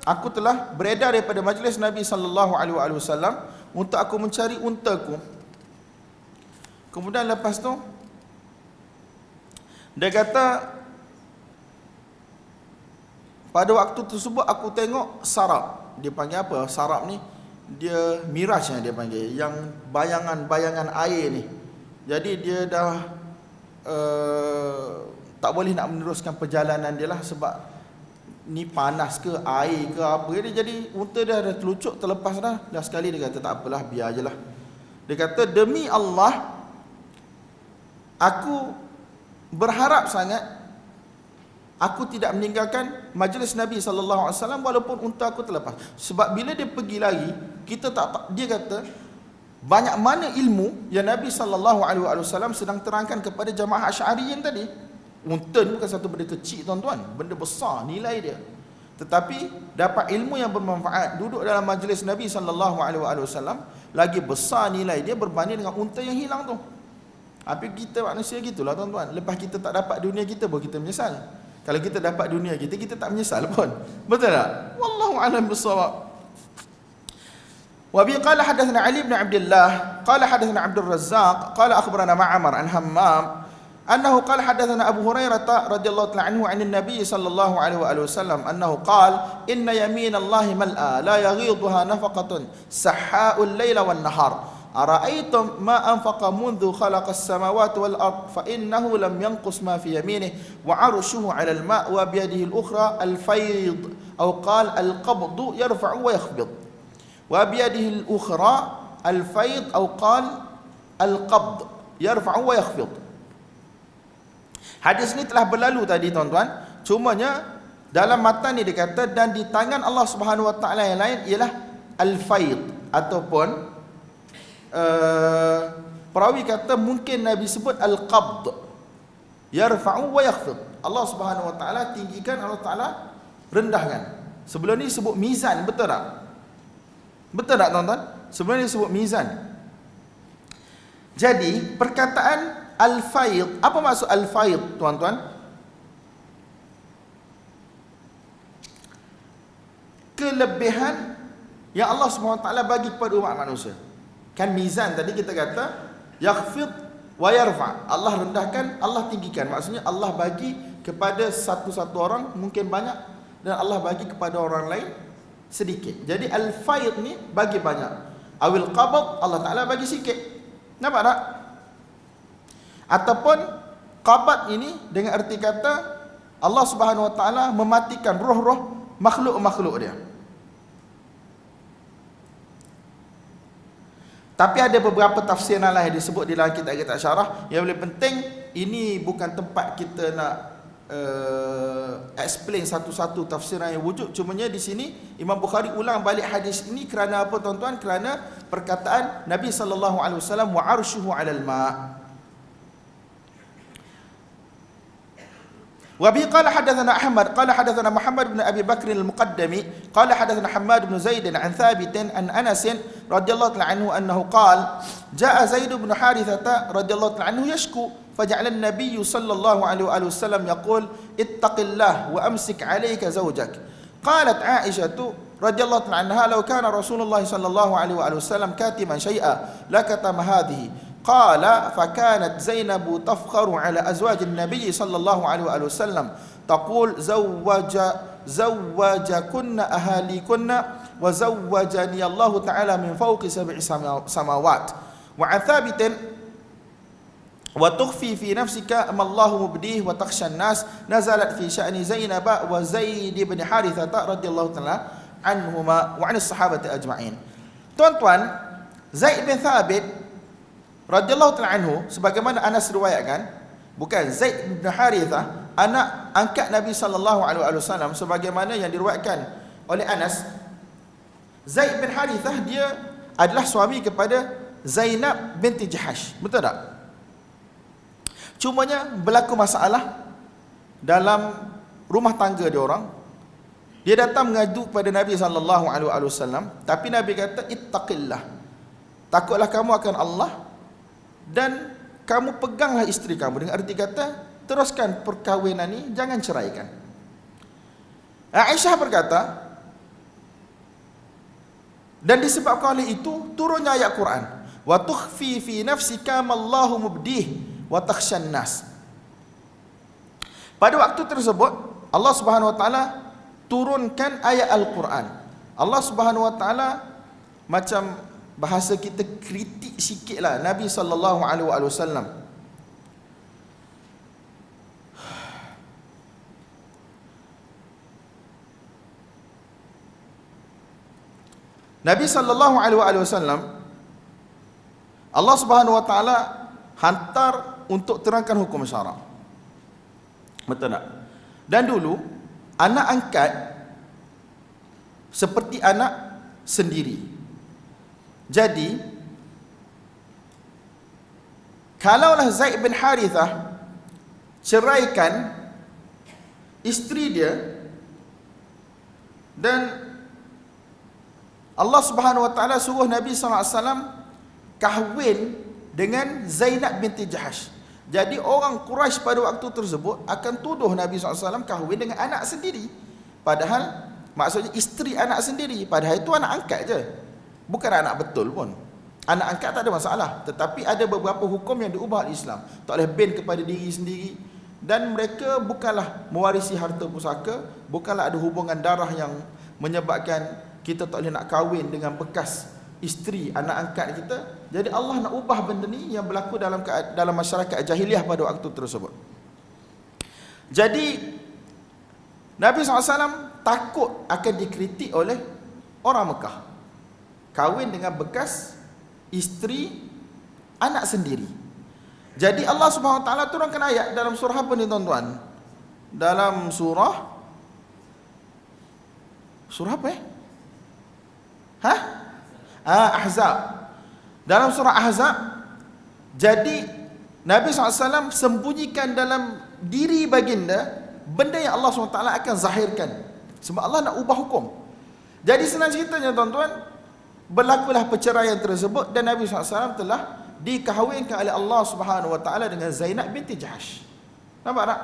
aku telah beredar daripada majlis Nabi sallallahu alaihi wasallam untuk aku mencari untaku. Kemudian lepas tu dia kata, pada waktu tersebut aku tengok sarap. Dia panggil apa? Sarap ni dia miraj yang dia panggil, yang bayangan-bayangan air ni. Jadi dia dah tak boleh nak meneruskan perjalanan dia lah, sebab ni panas ke air ke apa. Jadi unta dia dah terlucuk, terlepas dah. Dah sekali dia kata tak apalah, biar je lah. Dia kata, demi Allah aku berharap sangat aku tidak meninggalkan majlis Nabi sallallahu alaihi wasallam walaupun unta aku terlepas. Sebab bila dia pergi lari, kita tak dia kata banyak mana ilmu yang Nabi sallallahu alaihi wasallam sedang terangkan kepada jamaah Asy'ariyin tadi. Unta ni bukan satu benda kecil tuan-tuan, benda besar nilai dia. Tetapi dapat ilmu yang bermanfaat, duduk dalam majlis Nabi sallallahu alaihi wasallam, lagi besar nilai dia berbanding dengan unta yang hilang tu. Tapi kita manusia gitulah tuan-tuan. Lepas kita tak dapat dunia kita baru kita menyesal. Kalau kita dapat dunia kita, kita tak menyesal pun. Betul tak? Wallahu a'lam bissawab. وابي قال حدثنا علي بن عبد الله قال حدثنا عبد الرزاق قال اخبرنا معمر عن همام انه قال حدثنا ابو هريره رضي الله تعالى عنه عن النبي صلى الله عليه واله وسلم انه قال ان يمين الله ملأى لا يغيضها نفقه سحاء الليل والنهار ارايتم ما انفق منذ خلق السماوات والارض فانه لم ينقص ما في يمينه وعرشه على الماء وبيده الاخرى الفيض او قال القبض يرفع ويخفض وبيده الأخرى الفيض أو قال القبض يرفع ويخفض. Hadis ni telah berlalu tadi tuan-tuan. Cumanya dalam matan ni dikata dan di tangan Allah Subhanahu Wa Taala yang lain ialah al-faid, ataupun perawi kata mungkin Nabi sebut al-qabd, yarfa'u wa yakhfid. Allah Subhanahu Wa Taala tinggikan, Allah Taala rendahkan. Sebelum ni sebut mizan, betul tak? Betul tak tuan-tuan? Sebenarnya disebut mizan. Jadi perkataan al-faid, apa maksud al-faid tuan-tuan? Kelebihan yang Allah SWT bagi kepada umat manusia. Kan mizan tadi kita kata yakhfid wa yarfa'. Allah rendahkan, Allah tinggikan. Maksudnya Allah bagi kepada satu-satu orang mungkin banyak, dan Allah bagi kepada orang lain sedikit. Jadi al-faid ni bagi banyak. Awil qabd, Allah Ta'ala bagi sikit. Nampak tak? Ataupun qabd ini dengan erti kata Allah Subhanahu Wa Ta'ala mematikan roh-roh makhluk-makhluk dia. Tapi ada beberapa tafsiran lain yang disebut di dalam kitab-kitab syarah. Yang lebih penting, ini bukan tempat kita nak explain satu-satu tafsiran yang wujud. Cumanya di sini Imam Bukhari ulang balik hadis ini kerana apa tuan-tuan? Kerana perkataan Nabi sallallahu alaihi wasallam wa arshuhu 'alal ma'. Wa bi qala hadatsana Ahmad qala hadatsana Muhammad bin Abi Bakr al-Muqaddami qala hadatsana Hammad bin Zaid an Thabit an Anas radhiyallahu ta'ala anhu annahu qala jaa Zaid bin Harithah radhiyallahu ta'ala anhu yashku فجعل النبي صلى الله عليه وسلم يقول اتق الله وأمسك عليك زوجك. قالت عائشة رضي الله عنها لو كان رسول الله صلى الله عليه وسلم كاتما شيئا لكتم هذه. قال فكانت زينب تفخر على أزواج النبي صلى الله عليه وسلم تقول زوجكن أهاليكن وزوجني الله تعالى من فوق 7 سماوات. وعن ثابت وتخفي في نفسك ما الله مبديه وتخشى الناس نزلت في شأن زينب وزيد بن حارثة رضي الله تعالى عنهما وعن الصحابة أجمعين. Tuan-tuan, Zaid bin Thabit radhiyallahu ta'ala anhu, sebagaimana Anas riwayatkan, bukan Zaid bin Harithah, anak angkat Nabi sallallahu alaihi wasallam, sebagaimana yang diriwayatkan oleh Anas. Zaid bin Harithah dia adalah suami kepada Zainab binti Jahash, betul tak? Cumanya berlaku masalah dalam rumah tangga dia orang. Dia datang mengadu kepada Nabi sallallahu alaihi wasallam, tapi Nabi kata ittaqillah. Takutlah kamu akan Allah dan kamu peganglah isteri kamu, dengan arti kata teruskan perkahwinan ni, jangan ceraikan. Aisyah berkata, Dan disebabkan oleh itu turunnya ayat Quran. Wa tukhfi fi nafsika ma Allahu mubdih wa takhshan nas. Pada waktu tersebut Allah Subhanahu wa taala turunkan ayat Al-Quran. Allah Subhanahu wa taala, macam bahasa kita, kritik sikitlah Nabi sallallahu alaihi wasallam. Nabi sallallahu alaihi wasallam, Allah Subhanahu wa taala hantar untuk terangkan hukum syarak. Betul tak? Dan dulu anak angkat seperti anak sendiri. Jadi kalaulah Zaid bin Harithah ceraikan isteri dia dan Allah Subhanahu wa taala suruh Nabi sallallahu alaihi wasallam kahwin dengan Zainab binti Jahash. Jadi orang Quraisy pada waktu tersebut akan tuduh Nabi SAW kahwin dengan anak sendiri. Padahal maksudnya isteri anak sendiri. Padahal itu anak angkat je, bukan anak betul pun. Anak angkat tak ada masalah. Tetapi ada beberapa hukum yang diubah oleh Islam. Tak boleh ban kepada diri sendiri. Dan mereka bukanlah mewarisi harta pusaka, bukanlah ada hubungan darah yang menyebabkan kita tak boleh nak kahwin dengan bekas isteri anak angkat kita. Jadi Allah nak ubah benda ni yang berlaku dalam masyarakat jahiliah pada waktu tersebut. Jadi Nabi SAW takut akan dikritik oleh orang Mekah, kahwin dengan bekas isteri anak sendiri. Jadi Allah Subhanahu Wa Taala turunkan ayat dalam surah apa ni tuan-tuan? Dalam surah apa Ahzab. Dalam surah Ahzab. Jadi Nabi SAW sembunyikan dalam diri baginda benda yang Allah SWT akan zahirkan, sebab Allah nak ubah hukum. Jadi senang ceritanya tuan-tuan, berlakulah perceraian tersebut dan Nabi SAW telah dikahwinkan oleh Allah Subhanahu Wa Taala dengan Zainab binti Jahash. Nampak tak?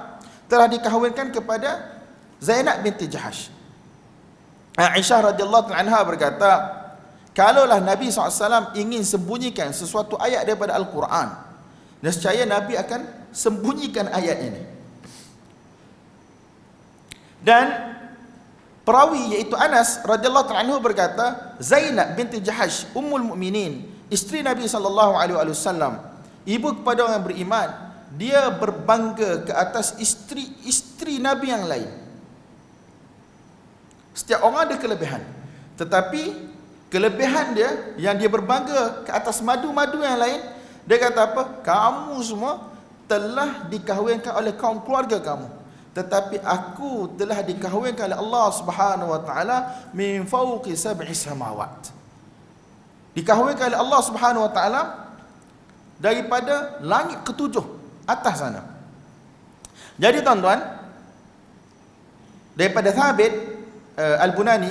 Telah dikahwinkan kepada Zainab binti Jahash. Aisyah radhiyallahu anha berkata, kalaulah Nabi SAW ingin sembunyikan sesuatu ayat daripada Al-Quran, nescaya Nabi akan sembunyikan ayat ini. Dan perawi iaitu Anas radhiyallahu anhu berkata, Zainab binti Jahash ummul mukminin, isteri Nabi SAW, ibu kepada orang beriman, dia berbangga ke atas isteri Nabi yang lain. Setiap orang ada kelebihan, tetapi kelebihan dia yang dia berbangga ke atas madu-madu yang lain, dia kata apa? Kamu semua telah dikahwinkan oleh kaum keluarga kamu, tetapi aku telah dikahwinkan oleh Allah Subhanahu Wa Taala min fawqi sab'i samawat. Dikahwinkan oleh Allah Subhanahu Wa Taala daripada langit ketujuh atas sana. Jadi tuan-tuan, daripada Thabit Al-Bunani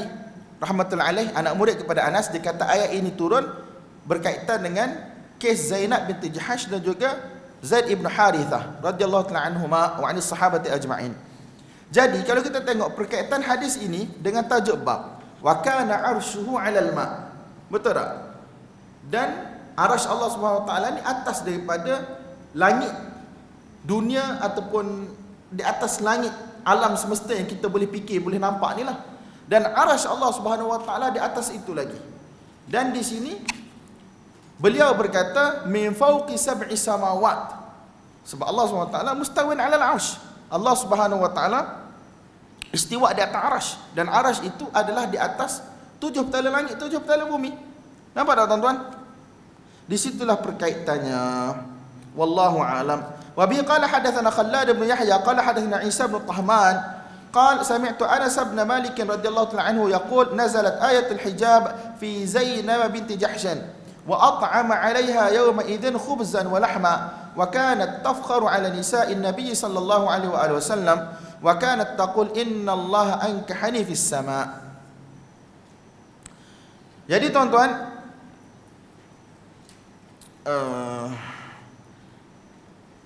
rahmatullahi alaih, anak murid kepada Anas, dia kata ayat ini turun berkaitan dengan kes Zainab binti Jahash dan juga Zaid ibn Harithah radhiyallahu ta'ala anhuma wa anis sahabati ajma'in. Jadi kalau kita tengok perkaitan hadis ini dengan tajuk bab wa kana arshuhu 'alal ma', betul tak? Dan arasy Allah Subhanahu wa taala ni atas daripada langit dunia ataupun di atas langit alam semesta yang kita boleh fikir, boleh nampak ni lah. Dan arasy Allah Subhanahu wa taala di atas itu lagi. Dan di sini beliau berkata min fawqi sab'i samawat, sebab Allah Subhanahu wa taala mustawin 'alal 'arsy. Allah Subhanahu wa taala istiwa di atas arasy, dan arasy itu adalah di atas 7 petala langit, 7 petala bumi. Nampak tak tuan-tuan? Di situlah perkaitannya. Wallahu a'lam. Wa bi qala hadatsana Khallad bin Yahya qala hadatsana Isa bin Tahman قال سمعت أنس بن مالك رضي الله تعالى عنه يقول نزلت آية الحجاب في زينب بنت جحش وأطعم عليها يومئذ خبزا ولحما وكانت تفخر على نساء النبي صلى الله عليه وآله وسلم وكانت تقول إن الله أنكحني في السماء. Jadi tuan-tuan,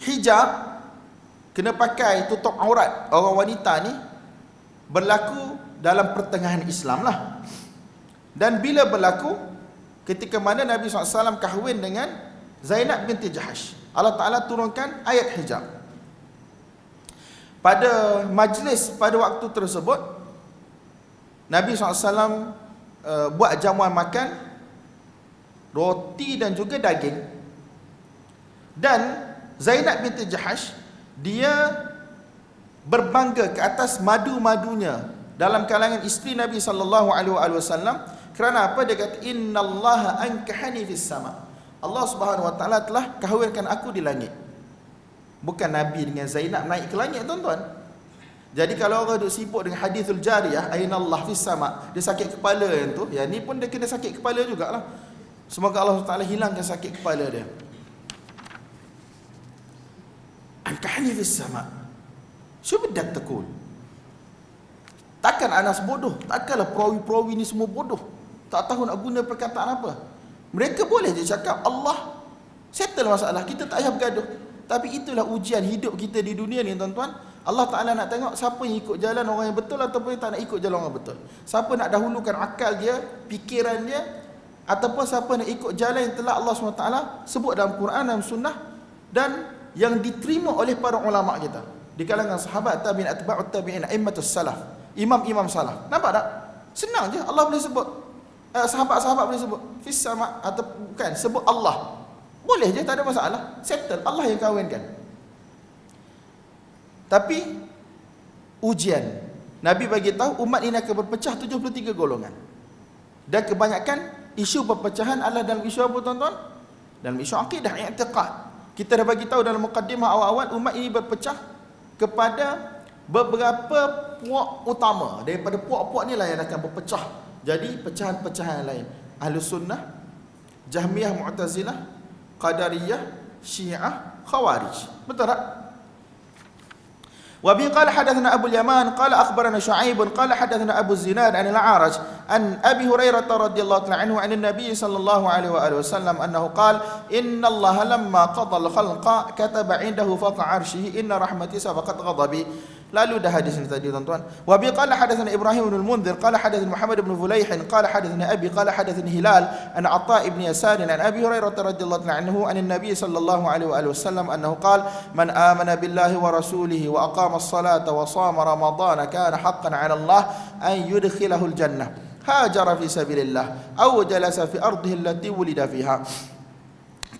hijab kena pakai tutup aurat orang wanita ni berlaku dalam pertengahan Islam lah. Dan bila berlaku ketika mana Nabi SAW kahwin dengan Zainab binti Jahash, Allah Ta'ala turunkan ayat hijab. Pada majlis pada waktu tersebut, Nabi SAW buat jamuan makan roti dan juga daging. Dan Zainab binti Jahash, dia berbangga ke atas madu-madunya dalam kalangan isteri Nabi SAW. Kerana apa? Dia kata, innallaha ankahani fis sama. Allah Subhanahu wa taala telah kahwinkan aku di langit. Bukan Nabi dengan Zainab naik ke langit, tuan-tuan. Jadi kalau orang duk sibuk dengan hadithul jariyah, ainallah fis sama, dia sakit kepala yang tu, yang ni pun dia kena sakit kepala jugalah. Semoga Allah Taala hilangkan sakit kepala dia. Ankahani fis sama. Syukur dak tekul. Takkan Anas bodoh, takkanlah perawi-perawi ni semua bodoh, tak tahu nak guna perkataan apa. Mereka boleh je cakap Allah settle masalah, kita tak payah bergaduh. Tapi itulah ujian hidup kita di dunia ni, tuan-tuan. Allah Ta'ala nak tengok siapa yang ikut jalan orang yang betul ataupun yang tak nak ikut jalan orang betul. Siapa nak dahulukan akal dia, fikiran dia, ataupun siapa nak ikut jalan yang telah Allah SWT sebut dalam Quran dan Sunnah, dan yang diterima oleh para ulama kita di kalangan sahabat, tabi'in, atba'ut tabi'in, a'immatus salaf, imam-imam salaf. Nampak tak? Senang je Allah boleh sebut, sahabat-sahabat boleh sebut fis sama, atau bukan sebut Allah. Boleh je, tak ada masalah. Settle, Allah yang kahwinkan. Tapi ujian, Nabi bagi tahu umat ini akan berpecah 73 golongan. Dan kebanyakan isu perpecahan adalah dalam isu apa, tuan-tuan? Dalam isu akidah, i'tiqad. Kita dah bagi tahu dalam mukaddimah awal-awal, umat ini berpecah kepada beberapa puak utama. Daripada puak-puak ni lah yang akan berpecah. Jadi pecahan-pecahan lain. Ahlus Sunnah, Jahmiyah, Mu'tazilah, Qadariyah, Syiah, Khawarij. Betul tak? وبه قال حدثنا أبو اليمان قال أخبرنا شعيب قال حدثنا أبو الزناد عن الأعرج عن أبي هريرة رضي الله عنه عن النبي صلى الله عليه وآله وسلم أنه قال إن الله لما قضى الخلق كتب عنده فوق عرشه إن رحمتي سبقت غضبي. Lalu dah hadis ini tadi, tuan-tuan. Wa bi qala hadatsana Ibrahim bin al-Mundhir qala hadatsana Muhammad bin Fulayh qala hadatsana Abi qala hadatsani Hilal an Atha ibn Yasar an Abi Hurairah radhiyallahu anhu an an-nabiy sallallahu alaihi wa alihi wasallam annahu qala man amana billahi wa rasulihi wa aqama as-salata wa shama ramadana kana haqqan 'ala Allah an yudkhilahu al-jannah hajara fi sabilillah aw jalasa fi ardihi allati wulida fiha.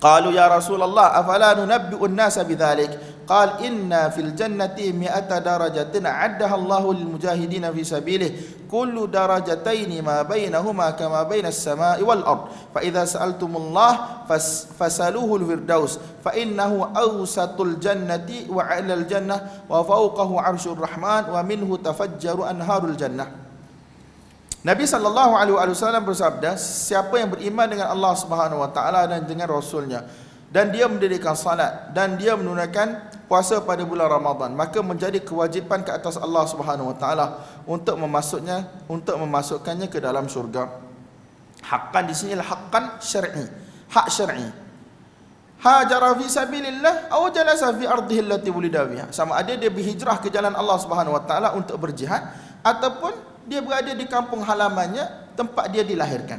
قالوا يا رسول الله أفلا ننبئ الناس بذلك قال إن في الجنة 100 درجة عدها الله للمجاهدين في سبيله كل درجتين ما بينهما كما بين السماء والأرض فإذا سألتم الله فسألوه الفردوس فإنه أوسط الجنة وعلى الجنة وفوقه عرش الرحمن ومنه تفجر أنهار الجنة. Nabi SAW bersabda, siapa yang beriman dengan Allah Subhanahu Wa Taala dan dengan Rasulnya, dan dia mendirikan salat dan dia menunaikan puasa pada bulan Ramadan, maka menjadi kewajipan ke atas Allah Subhanahu Wa Taala untuk memasukkannya ke dalam syurga. Haqqan di sini adalah haqqan syar'i, hak syar'i. Hajara fi sabilillah aw jalasa fi ardihi allati wulida biha. Sama ada dia berhijrah ke jalan Allah Subhanahu Wa Taala untuk berjihad, ataupun dia berada di kampung halamannya, tempat dia dilahirkan.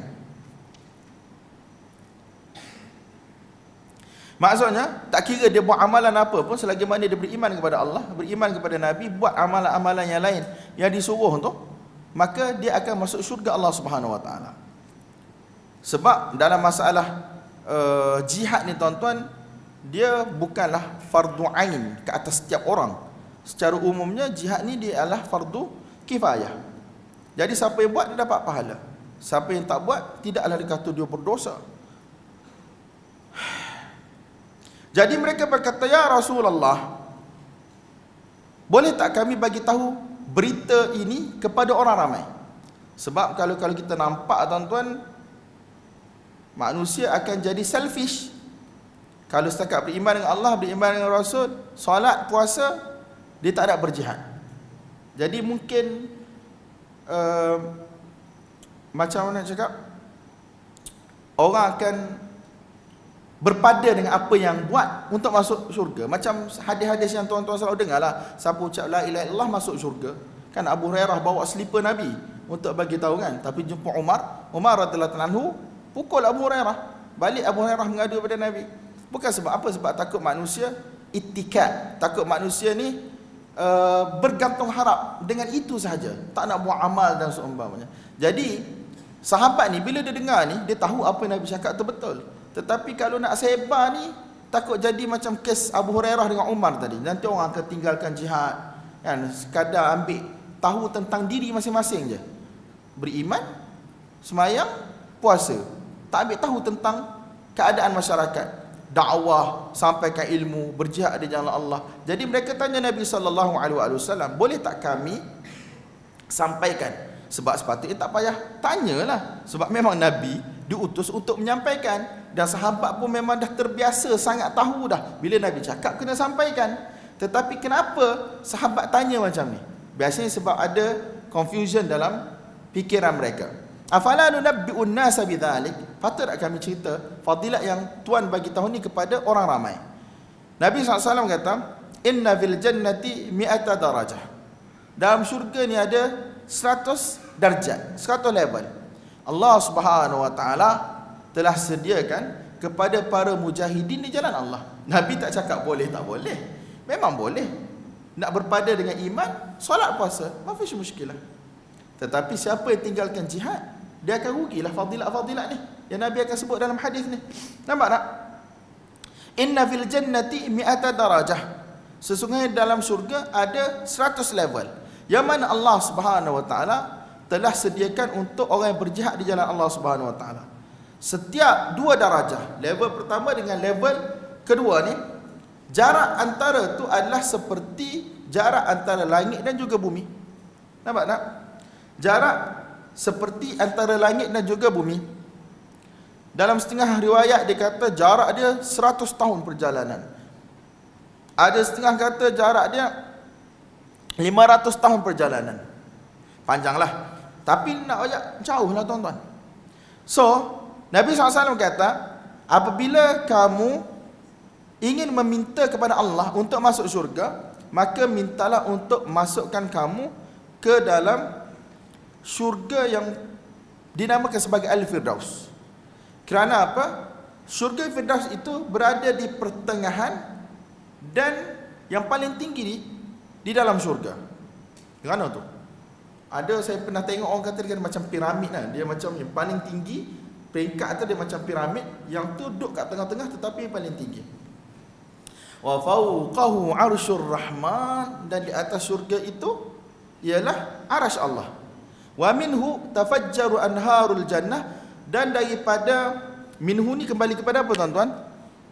Maksudnya, tak kira dia buat amalan apa pun, selagi mana dia beriman kepada Allah, beriman kepada Nabi, buat amalan-amalan yang lain yang disuruh tu, maka dia akan masuk syurga Allah Subhanahu Wa Taala. Sebab dalam masalah jihad ni, tuan-tuan, dia bukanlah fardu ain ke atas setiap orang. Secara umumnya jihad ni dia adalah fardu kifayah. Jadi siapa yang buat dia dapat pahala. Siapa yang tak buat tidaklah dikata dia berdosa. Jadi mereka berkata, ya Rasulullah, boleh tak kami bagi tahu berita ini kepada orang ramai? Sebab kalau kita nampak, tuan-tuan, manusia akan jadi selfish. Kalau setakat beriman dengan Allah, beriman dengan Rasul, solat, puasa, dia tak ada berjihad. Jadi mungkin macam mana cakap, orang akan berpada dengan apa yang buat untuk masuk syurga. Macam hadis-hadis yang tuan-tuan selalu dengar lah, siapa ucap la ilaha illallah masuk syurga. Kan Abu Hurairah bawa selipar Nabi untuk bagi tahu kan. Tapi jumpa Umar radhiyallahu anhu pukul Abu Hurairah. Balik Abu Hurairah mengadu kepada Nabi. Bukan sebab apa? Sebab takut manusia ittikad. Takut manusia ni bergantung harap dengan itu sahaja, tak nak buat amal dan seumpamanya. Jadi sahabat ni bila dia dengar ni, dia tahu apa Nabi cakap tu betul. Tetapi kalau nak sebar ni, takut jadi macam kes Abu Hurairah dengan Umar tadi. Nanti orang akan tinggalkan jihad, kan, sekadar ambil tahu tentang diri masing-masing je. Beriman, semayang, puasa, tak ambil tahu tentang keadaan masyarakat, dakwah, sampaikan ilmu, berjihad di jalan Allah. Jadi mereka tanya Nabi SAW, boleh tak kami sampaikan? Sebab sepatutnya tak payah tanyalah, sebab memang Nabi diutus untuk menyampaikan, dan sahabat pun memang dah terbiasa, sangat tahu dah bila Nabi cakap kena sampaikan. Tetapi kenapa sahabat tanya macam ni? Biasanya sebab ada confusion dalam fikiran mereka. Afala nunabbi'un nasa bidzalik? Patut tak kami cerita fadilat yang Tuhan bagi tahu ni kepada orang ramai. Nabi SAW kata, inna fil jannati mi'ata darajah. Dalam syurga ni ada 100 darjat, 100 level. Allah Subhanahu wa taala telah sediakan kepada para mujahidin di jalan Allah. Nabi tak cakap boleh tak boleh. Memang boleh. Nak berpada dengan iman, solat puasa, mafish muskilah. Tetapi siapa yang tinggalkan jihad, dia akan rugilah fadilat-fadilat ni yang Nabi akan sebut dalam hadis ni. Nampak tak? Inna fil jannati mi'ata darajah. Sesungguhnya dalam syurga ada 100 level, yang mana Allah Subhanahu wa taala telah sediakan untuk orang yang berjihad di jalan Allah Subhanahu wa taala. Setiap 2 darajah, level pertama dengan level kedua ni, jarak antara tu adalah seperti jarak antara langit dan juga bumi. Nampak tak? Jarak seperti antara langit dan juga bumi. Dalam setengah riwayat dia kata jarak dia 100 tahun perjalanan. Ada setengah kata jarak dia 500 tahun perjalanan. Panjanglah. Tapi nak ajak jauh lah tuan-tuan. So, Nabi SAW kata, apabila kamu ingin meminta kepada Allah untuk masuk syurga, maka mintalah untuk masukkan kamu ke dalam syurga yang dinamakan sebagai Al-Firdaus. Kerana apa? Syurga Firdaus itu berada di pertengahan dan yang paling tinggi di dalam syurga. Kerana tu? Ada, saya pernah tengok orang kata dia macam piramid lah. Dia macam yang paling tinggi, peringkat atas dia macam piramid, yang tu duduk kat tengah-tengah tetapi yang paling tinggi. Wa fawqahu arsyur rahman, dan di atas syurga itu ialah arasy Allah. Wa minhu tafajjaru anharul jannah, dan daripada minhu ni kembali kepada apa tuan-tuan?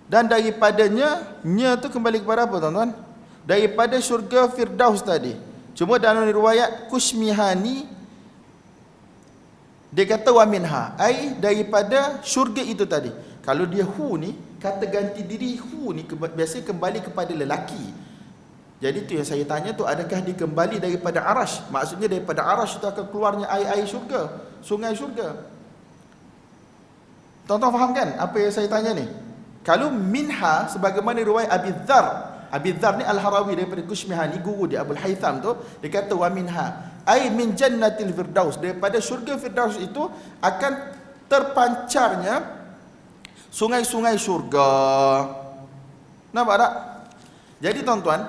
Dan daripadanya, nya tu kembali kepada apa tuan-tuan? Daripada syurga Firdaus tadi. Cuma dalam riwayat Kushmihani dia kata wa minha, ai daripada syurga itu tadi. Kalau dia hu ni, kata ganti diri hu ni biasanya kembali kepada lelaki. Jadi tu yang saya tanya tu, adakah dia kembali daripada arash? Maksudnya daripada arash itu akan keluarnya air-air syurga, sungai syurga. Tuan-tuan faham kan apa yang saya tanya ni? Kalau minha sebagaimana riwayat Abi Dzar ni Al-Harawi daripada Kushmihani, guru dia Abul Haytham tu, dia kata wa minha ay min jannatil firdaus, daripada syurga Firdaus itu akan terpancarnya sungai-sungai syurga. Nampak tak? Jadi tuan-tuan,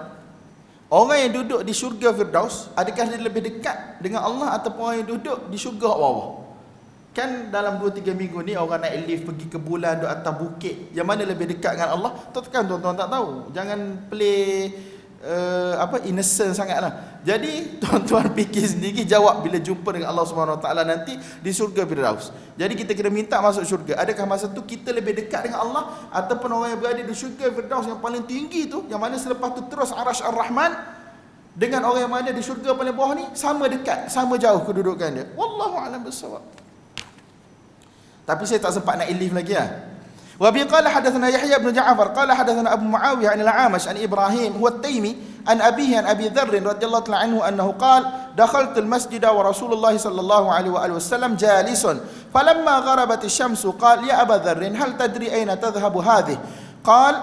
orang yang duduk di syurga Firdaus, adakah dia lebih dekat dengan Allah ataupun orang yang duduk di syurga bawah? Kan dalam 2-3 minggu ni orang naik lift pergi ke bulan, duduk atas bukit, yang mana lebih dekat dengan Allah? Kan tuan-tuan tak tahu. Jangan play innocent sangatlah. Jadi tuan-tuan fikir sendiri, jawab bila jumpa dengan Allah Subhanahu Wa Taala nanti di syurga Firdaus. Jadi kita kena minta masuk syurga. Adakah masa tu kita lebih dekat dengan Allah ataupun orang yang berada di syurga Firdaus yang paling tinggi tu, yang mana selepas tu terus Arasy Ar-Rahman, dengan orang yang ada di syurga paling bawah ni sama dekat, sama jauh kedudukan dia? Wallahu a'lam bissawab. Tapi saya tak sempat nak ilif lagi lah. Wa bi qala hadatsana Yahya bin Ja'far qala hadatsana Abu Muawiyah an al-Amash an Ibrahim huwa at-Taimi an abihi an Abi Dzar radhiyallahu ta'ala anhu annahu qala dakhaltu al-masjid wa Rasulullah sallallahu alaihi wa alihi wasallam jalisun falamma gharabat asy-syamsu qala ya Aba Dzar hal tadri ayna tadhhabu hadhihi qala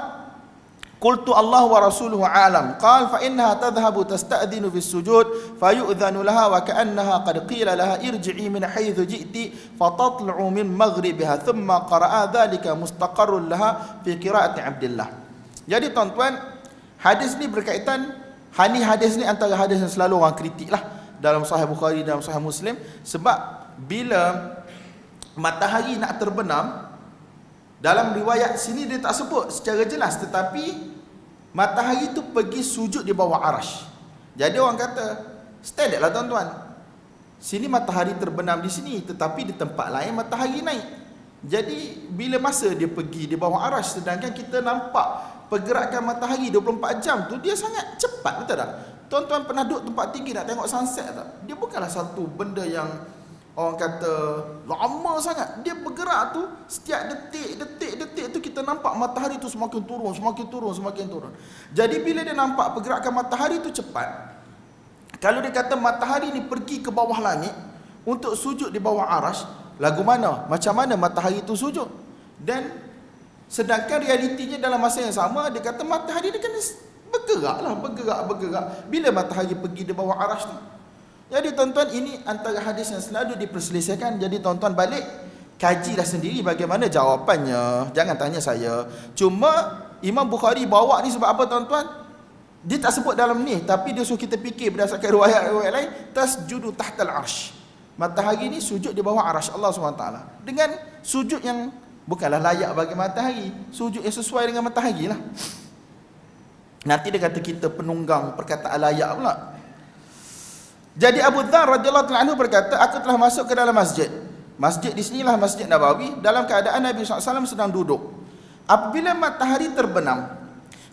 Qultu Allah wa rasuluhu alam. Qal fa innaha tadhhabu tasta'dhinu fi sujud fayu'dhanu laha wa ka'annaha qad qila laha irji'i min haythu ji'ti fatatlu'u min maghribiha thumma qara'a dhalika mustaqarrun laha fi qira'ati Abdullah. Jadi tuan-tuan, hadis ni berkaitan, hadis ni antara hadis yang selalu orang kritik lah dalam Sahih Bukhari, dalam Sahih Muslim, sebab bila matahari nak terbenam, dalam riwayat sini dia tak sebut secara jelas, tetapi matahari tu pergi sujud di bawah arash. Jadi orang kata, standard lah tuan-tuan, sini matahari terbenam di sini, tetapi di tempat lain matahari naik. Jadi bila masa dia pergi di bawah arash, sedangkan kita nampak pergerakan matahari 24 jam tu dia sangat cepat, betul tak? Tuan-tuan pernah duduk tempat tinggi nak tengok sunset tak? Dia bukanlah satu benda yang orang kata lama sangat. Dia bergerak tu setiap detik tu kita nampak matahari tu semakin turun. Jadi bila dia nampak pergerakan matahari tu cepat, kalau dia kata matahari ni pergi ke bawah langit untuk sujud di bawah arash, lagu mana? Macam mana matahari tu sujud? Dan sedangkan realitinya dalam masa yang sama, dia kata matahari dia kena bergerak. Bila matahari pergi di bawah arash tu? Jadi tuan-tuan, ini antara hadis yang selalu diperselisihkan. Jadi tuan-tuan balik kajilah sendiri bagaimana jawapannya. Jangan tanya saya. Cuma Imam Bukhari bawa ni sebab apa tuan-tuan? Dia tak sebut dalam ni, tapi dia suruh kita fikir berdasarkan riwayat-riwayat lain. Tasjudu tahtal arsh. Matahari ni sujud di bawah arash Allah SWT. Dengan sujud yang bukanlah layak bagi matahari, sujud yang sesuai dengan matahari lah. Nanti dia kata kita penunggang perkataan layak pula. Jadi Abu Dzar radhiyallahu anhu berkata, aku telah masuk ke dalam masjid. Masjid di sinilah Masjid Nabawi, dalam keadaan Nabi SAW sedang duduk. Apabila matahari terbenam,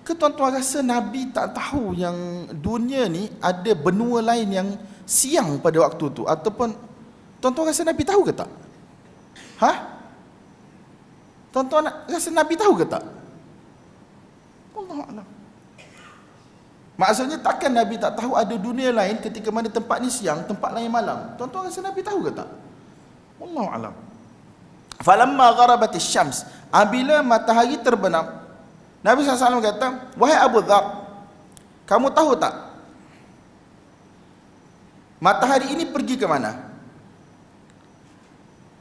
ke tuan-tuan rasa Nabi tak tahu yang dunia ni ada benua lain yang siang pada waktu tu? Ataupun tuan-tuan rasa Nabi tahu ke tak? Tuan-tuan rasa Nabi tahu ke tak? Wallahualam. Maksudnya takkan Nabi tak tahu ada dunia lain ketika mana tempat ni siang, tempat lain malam? Tuan-tuan rasa Nabi tahu ke tak? Wallahu alam. Falamma gharabatis syams, apabila matahari terbenam, Nabi SAW kata, wahai Abu Dzar, kamu tahu tak matahari ini pergi ke mana?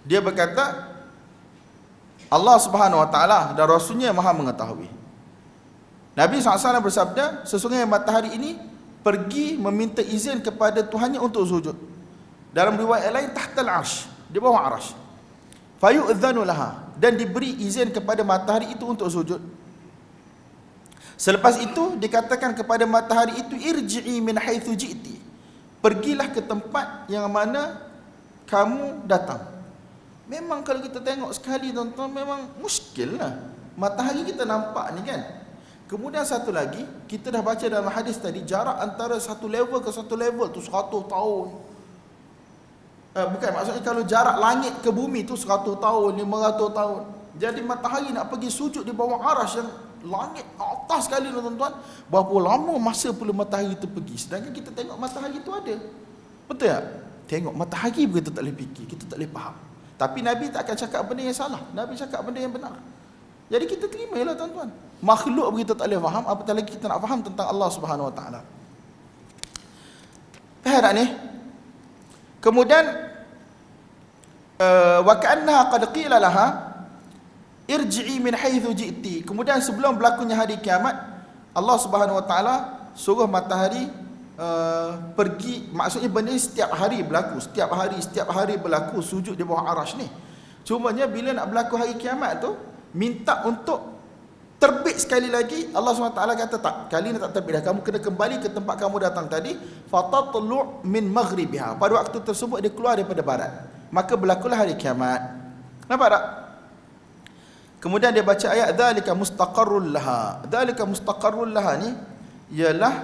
Dia berkata, Allah Subhanahu Wa Taala dan Rasulnya Maha mengetahui. Nabi SAW bersabda, sesungguhnya matahari ini pergi meminta izin kepada Tuhannya untuk sujud. Dalam riwayat lain, tahtal arsh, di bawah arash. Fayu'dhanu laha, dan diberi izin kepada matahari itu untuk sujud. Selepas itu dikatakan kepada matahari itu, irji'i min haythu ji'ti, pergilah ke tempat yang mana kamu datang. Memang kalau kita tengok sekali tuan-tuan, memang muskil lah. Matahari kita nampak ni kan. Kemudian satu lagi, kita dah baca dalam hadis tadi, jarak antara satu level ke satu level tu 100 tahun. Bukan, maksudnya kalau jarak langit ke bumi tu 100 tahun, 500 tahun. Jadi matahari nak pergi sujud di bawah arash yang langit atas sekali tuan-tuan, berapa lama masa pula matahari itu pergi. Sedangkan kita tengok matahari itu ada. Betul tak? Tengok matahari pun kita tak boleh fikir, kita tak boleh faham. Tapi Nabi tak akan cakap benda yang salah, Nabi cakap benda yang benar. Jadi kita terimalah tuan-tuan. Makhluk kita tak boleh faham, apatah lagi kita nak faham tentang Allah Subhanahu Wa Taala. Faham tak ni? Kemudian wa ka'annaha qad qila laha irji'i min haythu ji'ti. Kemudian sebelum berlakunya hari kiamat, Allah Subhanahu Wa Taala suruh matahari pergi. Maksudnya benda ni setiap hari berlaku, setiap hari berlaku sujud di bawah arash ni. Cumanya bila nak berlaku hari kiamat tu, minta untuk terbit sekali lagi, Allah SWT kata tak, kali ni tak terbit dah, kamu kena kembali ke tempat kamu datang tadi. Fatatlu' min maghribiha, pada waktu tersebut dia keluar daripada barat, maka berlakulah hari kiamat. Nampak tak? Kemudian dia baca ayat dzalika mustaqarrul laha. Dzalika mustaqarrul laha ni ialah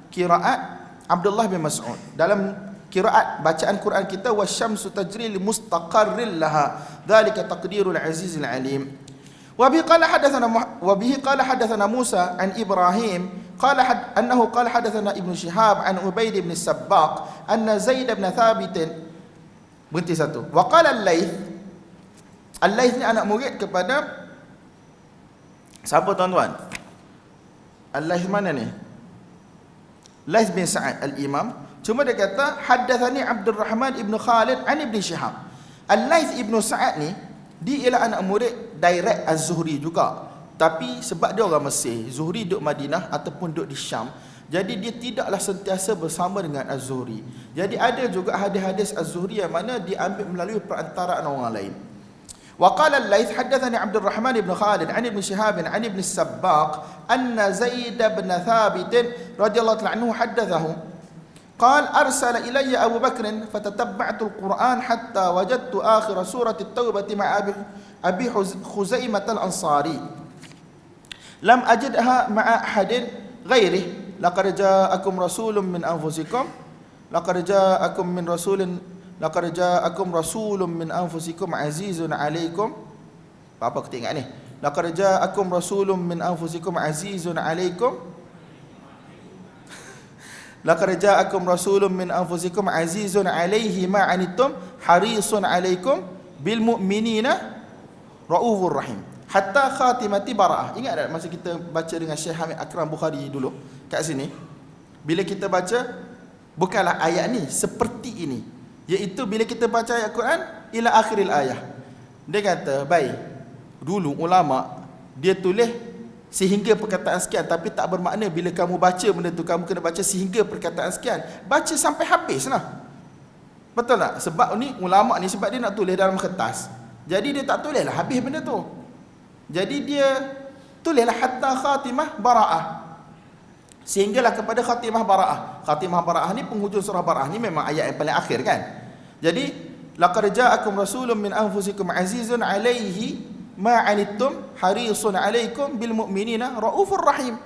qiraat Abdullah bin Mas'ud. Dalam qiraat bacaan Quran kita, wasyamsu tajri li mustaqarril laha, dzalika taqdirul azizil alim. وبه قال حدثنا موسى عن إبراهيم أنه قال حدثنا ابن شهاب عن عبيد بن السباق أن زيد بن ثابت berhenti satu. وقال الليث ni anak murid kepada siapa tuan-tuan? Al-Laith mana ni? Laith bin Sa'ad al-Imam. Cuma dia kata haddathani Abdul Rahman ibn Khalid an Ibn Shihab. Al-Laith ibn Sa'ad ni dia ialah anak murid direct Az-Zuhri juga. Tapi sebab dia orang Mesir, Zuhri duduk Madinah ataupun duduk di Syam, jadi dia tidaklah sentiasa bersama dengan Az-Zuhri. Jadi ada juga hadis-hadis Az-Zuhri yang mana diambil melalui perantaraan orang lain. وقال الليث حدثني عبد الرحمن بن خالد عن ابن شهاب عن ابن السباق أن زيد بن ثابت رضي الله عنه حدثه قال أرسل إلي أبو بكر فتتبعت القرآن حتى وجدت آخر سورة التوبة مع أبي خزيمة الأنصاري لم أجدها مع أحد غيره لقد جاءكم رسول من أنفسكم لقد جاءكم رسول من أنفسكم عزيز عليكم. Apa aku tengok ni? لقد جاءكم رسول من أنفسكم عزيز عليكم لقد جاءكم رسول من أنفسكم عزيز عليه ما عنتم حريص عليكم بالمؤمنين رؤوف رحيم حتى خاتمة براءة. Ingat tak masa kita baca dengan Syekh Hamid Akram Bukhari dulu kat sini, bila kita baca bukanlah ayat ni seperti ini, iaitu bila kita baca ayat Quran ila akhiril ayah, dia kata baik dulu ulama dia tulis sehingga perkataan sekian, tapi tak bermakna bila kamu baca benda tu kamu kena baca sehingga perkataan sekian, baca sampai habis lah. Betul tak? Sebab ni ulama ni sebab dia nak tulis dalam kertas, jadi dia tak tulis lah habis benda tu, jadi dia tulislah hatta khatimah bara'ah, sehinggalah kepada khatimah bara'ah. Khatimah bara'ah ni penghujung surah bara'ah ni memang ayat yang paling akhir kan. Jadi laqad ja'akum rasulun min anfusikum azizun 'alaihi ma 'anittum harisun 'alaikum bil mu'minina raufur rahim.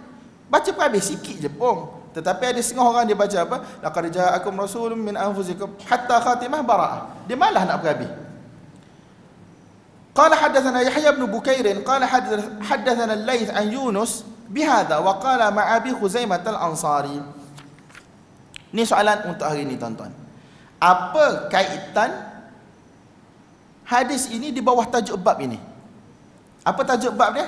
Baca pun habis sikit je pun. Tetapi ada setengah orang dia baca apa? Laqad ja'akum rasulun min anfusikum hatta khatimah bara'ah. Dia malah nak berhabis. Qala hadatsana Yahya bin Bukair qala hadatsana Al-Laits an Yunus bihadza wa qala ma'a Abi Khuzaimah al-Ansari. Ni soalan untuk hari ni tuan-tuan. Apa kaitan hadis ini di bawah tajuk bab ini? Apa tajuk bab dia?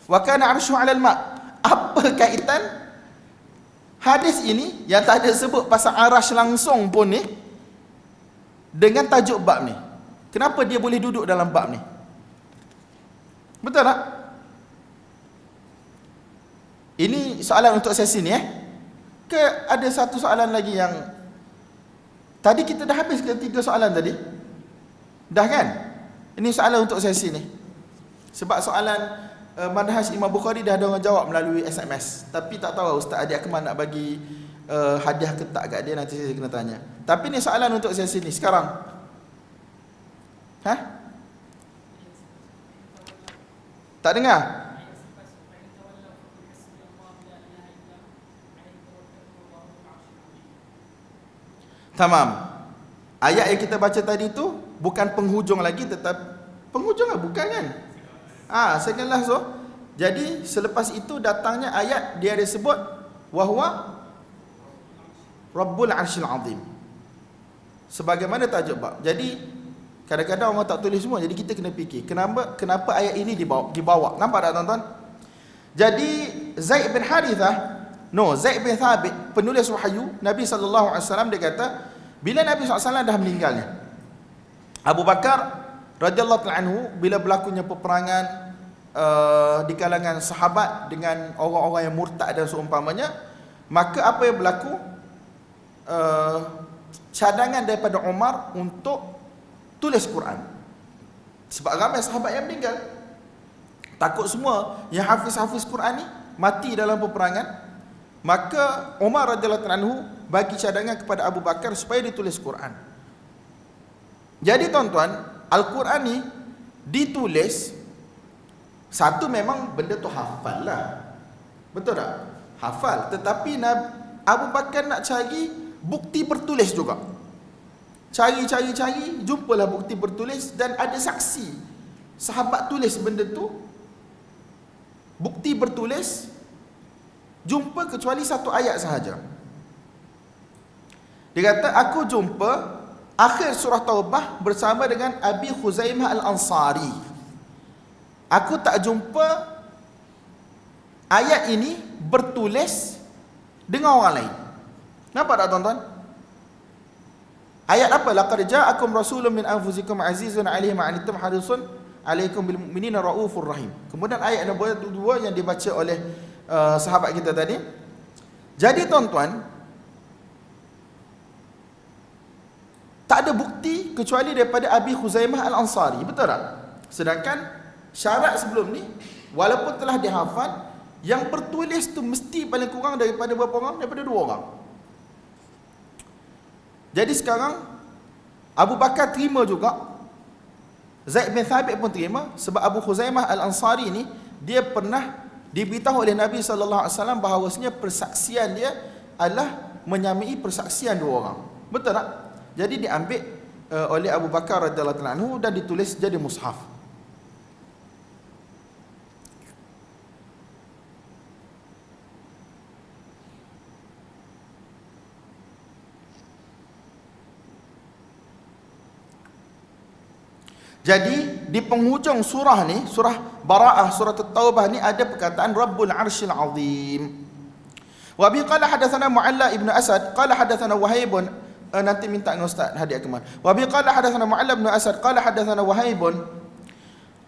Wa kana 'arsyu 'alal ma'. Apa kaitan hadis ini yang tak ada sebut pasal arasy langsung pun ni dengan tajuk bab ni? Kenapa dia boleh duduk dalam bab ni? Betul tak? Ini soalan untuk sesi ni Ke ada satu soalan lagi yang tadi kita dah habis ke 3 soalan tadi? Dah kan? Ini soalan untuk sesi ni. Sebab soalan manhaj Imam Bukhari dah ada orang jawab melalui SMS. Tapi tak tahu Ustaz Adi Akmal nak bagi hadiah ke tak kat dia, nanti saya kena tanya. Tapi ni soalan untuk sesi ni sekarang. Tak dengar? Tamam. Ayat yang kita baca tadi tu bukan penghujung lagi, tetap penghujung lah, bukan kan? Second last tu. Jadi selepas itu datangnya ayat dia ada sebut wahwa Rabbul Arsyil Azim sebagaimana tajuk bab. Jadi kadang-kadang orang tak tulis semua, jadi kita kena fikir kenapa ayat ini dibawa. Nampak tak tuan-tuan? Jadi Zaid bin Thabit, penulis wahyu Nabi sallallahu alaihi wasallam, dia kata bila Nabi SAW dah meninggalnya, Abu Bakar radhiyallahu anhu bila berlakunya peperangan di kalangan sahabat dengan orang-orang yang murtad dan seumpamanya, maka apa yang berlaku, cadangan daripada Umar untuk tulis Quran. Sebab ramai sahabat yang meninggal, takut semua yang hafiz Quran ni mati dalam peperangan, maka Umar radhiyallahu anhu bagi cadangan kepada Abu Bakar supaya ditulis Quran. Jadi tuan-tuan, Al-Quran ni ditulis, satu memang benda tu hafal lah, betul tak? Hafal, tetapi Abu Bakar nak cari bukti bertulis juga. Cari, jumpalah bukti bertulis dan ada saksi sahabat tulis benda tu, bukti bertulis, jumpa kecuali satu ayat sahaja. Dia kata, aku jumpa akhir surah Taubah bersama dengan Abi Khuzaimah al-Ansari. aku tak jumpa ayat ini bertulis dengan orang lain. Nampak tak tuan-tuan? Ayat apa? Laqad ja'akum rasulun min anfusikum azizun 'alaihi ma 'anittum harisun 'alaikum bil mu'minina raufur rahim. Kemudian ayat nombor 2 yang dibaca oleh sahabat kita tadi. Jadi tuan-tuan, tak ada bukti kecuali daripada Abi Khuzaimah Al-Ansari, betul tak? Sedangkan syarat sebelum ni, walaupun telah dihafal, yang bertulis tu mesti paling kurang daripada berapa orang? Daripada 2 orang. Jadi sekarang Abu Bakar terima juga, Zaid bin Thabit pun terima, sebab Abu Khuzaimah Al-Ansari ni, dia pernah diberitahu oleh Nabi SAW bahawasanya persaksian dia adalah menyamai persaksian 2 orang. Betul tak? Jadi diambil oleh Abu Bakar radhiyallahu anhu dan ditulis jadi mushaf. Jadi di penghujung surah ni, surah Bara'ah, surah At-Taubah ni ada perkataan Rabbul Arsyil Azim. Wa bi qala hadatsana Mu'alla ibn Asad qala hadatsana Wahaib, nanti minta dengan Ustaz Hadi Akmal. Wa bi qala hadatsana Mu'alla ibn Asad qala hadatsana Wahaib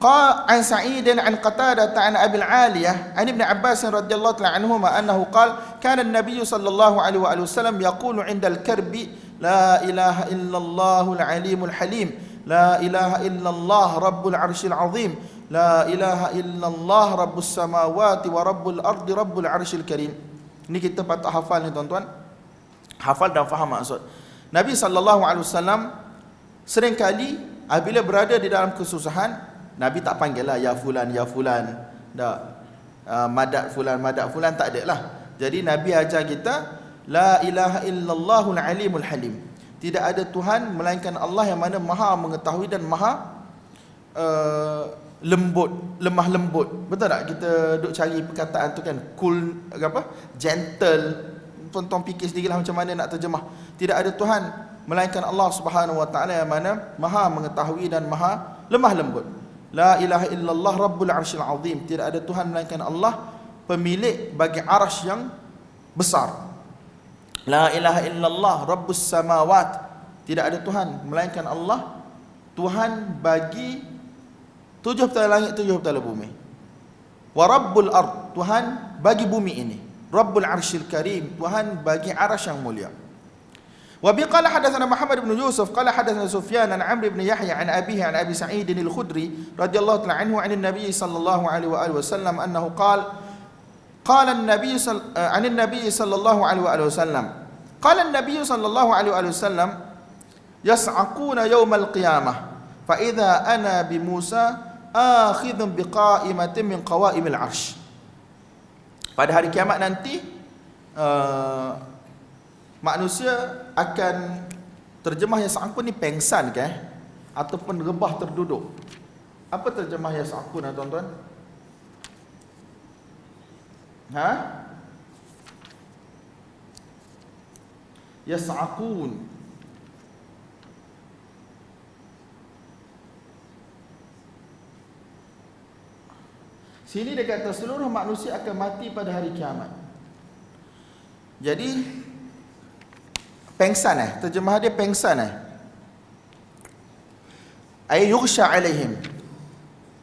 qala an Sa'id an Qatadah an Abi al-Aliyah an Ibn Abbas radhiyallahu ta'ala anhuma annahu qala kana an-nabiy sallallahu alaihi wasallam yaqulu 'inda al-karbi la ilaha illallahul alimul halim. La ilaha illallah Rabbul Arsyil Azim. La ilaha illallah Rabbus Samawati wa Rabbul Ardi Rabbul Arsyil Karim. Ini kita patut hafal ni tuan-tuan. Hafal dan faham maksud. Nabi SAW seringkali apabila berada di dalam kesusahan, Nabi tak panggil lah ya fulan, tak, madak fulan, tak ada lah. Jadi Nabi ajar kita la ilaha illallahul alimul halim. Tidak ada Tuhan melainkan Allah yang mana maha mengetahui dan maha lemah lembut. Betul tak? Kita duk cari perkataan tu kan, cool, gentle. Tuan-tuan fikir sendirilah macam mana nak terjemah. Tidak ada Tuhan melainkan Allah Subhanahu wa taala yang mana maha mengetahui dan maha lemah lembut. La ilaha illallah Rabbul Arsyil Azim. Tidak ada Tuhan melainkan Allah, pemilik bagi arasy yang besar. La ilaha illallah Rabbus Samawat. Tidak ada Tuhan melainkan Allah, Tuhan bagi 7 petala langit, 7 petala bumi. Wa Rabbul Ard, Tuhan bagi bumi ini. Rabbul Arsyil Karim, Tuhan bagi arasy yang mulia. Wa bi qala hadatsana Muhammad bin Yusuf qala hadatsana Sufyan an Amr bin Yahya an abihi an Abi Sa'id al-Khudri radhiyallahu ta'ala anhu 'an an-nabiy sallallahu alaihi wa alihi wasallam annahu قال النبي عن النبي صلى الله عليه وآله وسلم قال النبي صلى الله عليه وآله وسلم يصعقون يوم القيامة فإذا أنا بموسى آخذ بقائمة من قوائم العرش. Pada hari kiamat nanti manusia akan, terjemah yas'aqun ni pengsan ke ataupun rebah terduduk. Apa terjemah yas'aqun tuan-tuan? Yas'aqun. Sini dia kata seluruh manusia akan mati pada hari kiamat. Jadi pengsan terjemah dia pengsan ay yughsha alaihim.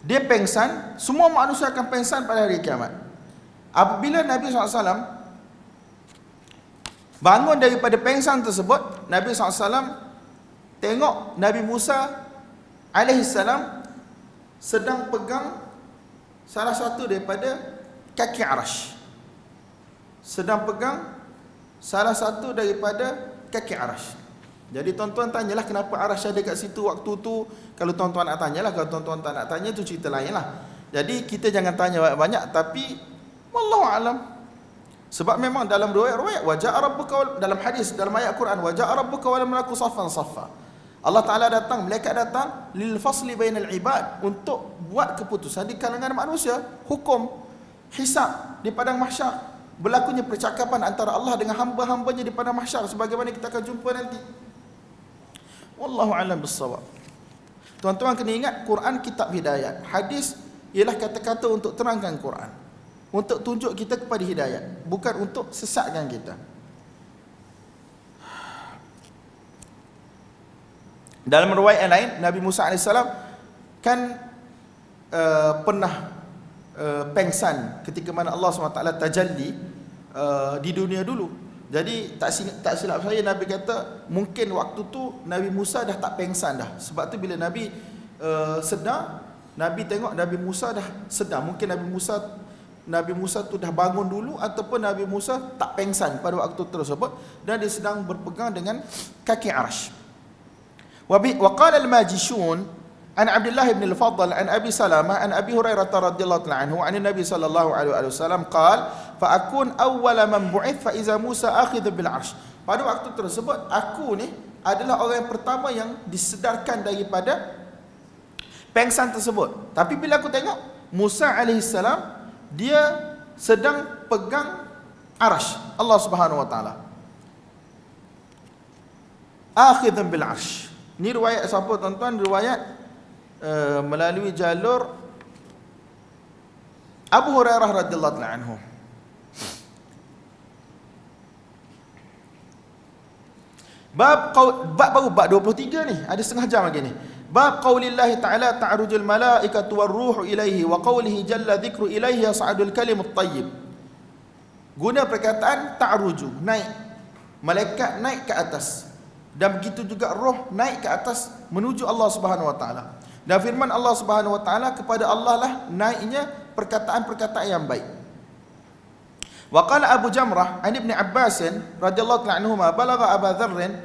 Dia pengsan, semua manusia akan pengsan pada hari kiamat. Apabila Nabi SAW bangun daripada pengsan tersebut, Nabi SAW tengok Nabi Musa alaihissalam sedang pegang salah satu daripada kaki arasy. Sedang pegang salah satu daripada kaki arasy. Jadi tuan-tuan tanyalah kenapa arasy ada kat situ waktu tu. Kalau tuan-tuan nak tanyalah, kalau tuan-tuan tak nak tanya tu cerita lain lah. Jadi kita jangan tanya banyak-banyak, tapi wallahu alam. Sebab memang dalam riwayat waja'a rabbuka, dalam hadis, dalam ayat Quran, waja'a rabbuka wal malaku saffan saffa. Allah Taala datang, malaikat datang lil fasli bainal ibad, untuk buat keputusan di kalangan manusia, hukum, hisab di padang mahsyar. Berlakunya percakapan antara Allah dengan hamba-hambanya di padang mahsyar sebagaimana kita akan jumpa nanti. Wallahu alam bissawab. Tuan-tuan kena ingat, Quran kitab hidayah, hadis ialah kata-kata untuk terangkan Quran, untuk tunjuk kita kepada hidayah, bukan untuk sesatkan kita. Dalam riwayat yang lain, Nabi Musa AS kan pernah pengsan ketika mana Allah SWT tajalli di dunia dulu. Jadi tak silap saya, Nabi kata mungkin waktu tu Nabi Musa dah tak pengsan dah. Sebab tu bila Nabi sedar, Nabi tengok Nabi Musa dah sedar. Mungkin Nabi Musa tu dah bangun dulu, ataupun Nabi Musa tak pengsan pada waktu tersebut dan dia sedang berpegang dengan kaki Arsy. Wa qala al-majishun an Abdullah ibn al-Fadl an Abi Salamah an Abi Hurairah radhiyallahu anhu an Nabi sallallahu alaihi wasallam qala fa akun awwala man bu'ith fa iza Musa akhidh bil arsh. Pada waktu tersebut aku ni adalah orang yang pertama yang disedarkan daripada pengsan tersebut. Tapi bila aku tengok Musa alaihissalam, dia sedang pegang arsh Allah Subhanahu wa taala. Akhidh bil arsh. Ni riwayat siapa tuan-tuan? Riwayat melalui jalur Abu Hurairah radhiyallahu anhu. Bab baru bab 23 ni, ada setengah jam lagi ni. Bab qaulillahi ta'ala ta'rujul malaikatu war-ruhu ilaihi wa qaulihi jalla dzikru ilaihi yas'adul kalimut thayyib. Guna perkataan ta'ruju, naik. Malaikat naik ke atas. Dan begitu juga roh naik ke atas menuju Allah Subhanahu wa taala. Dan firman Allah Subhanahu wa taala, kepada Allah lah naiknya perkataan-perkataan yang baik. Wa qala Abu Jamrah an Ibn Abbas radhiyallahu anhuma balagha Abu Dharr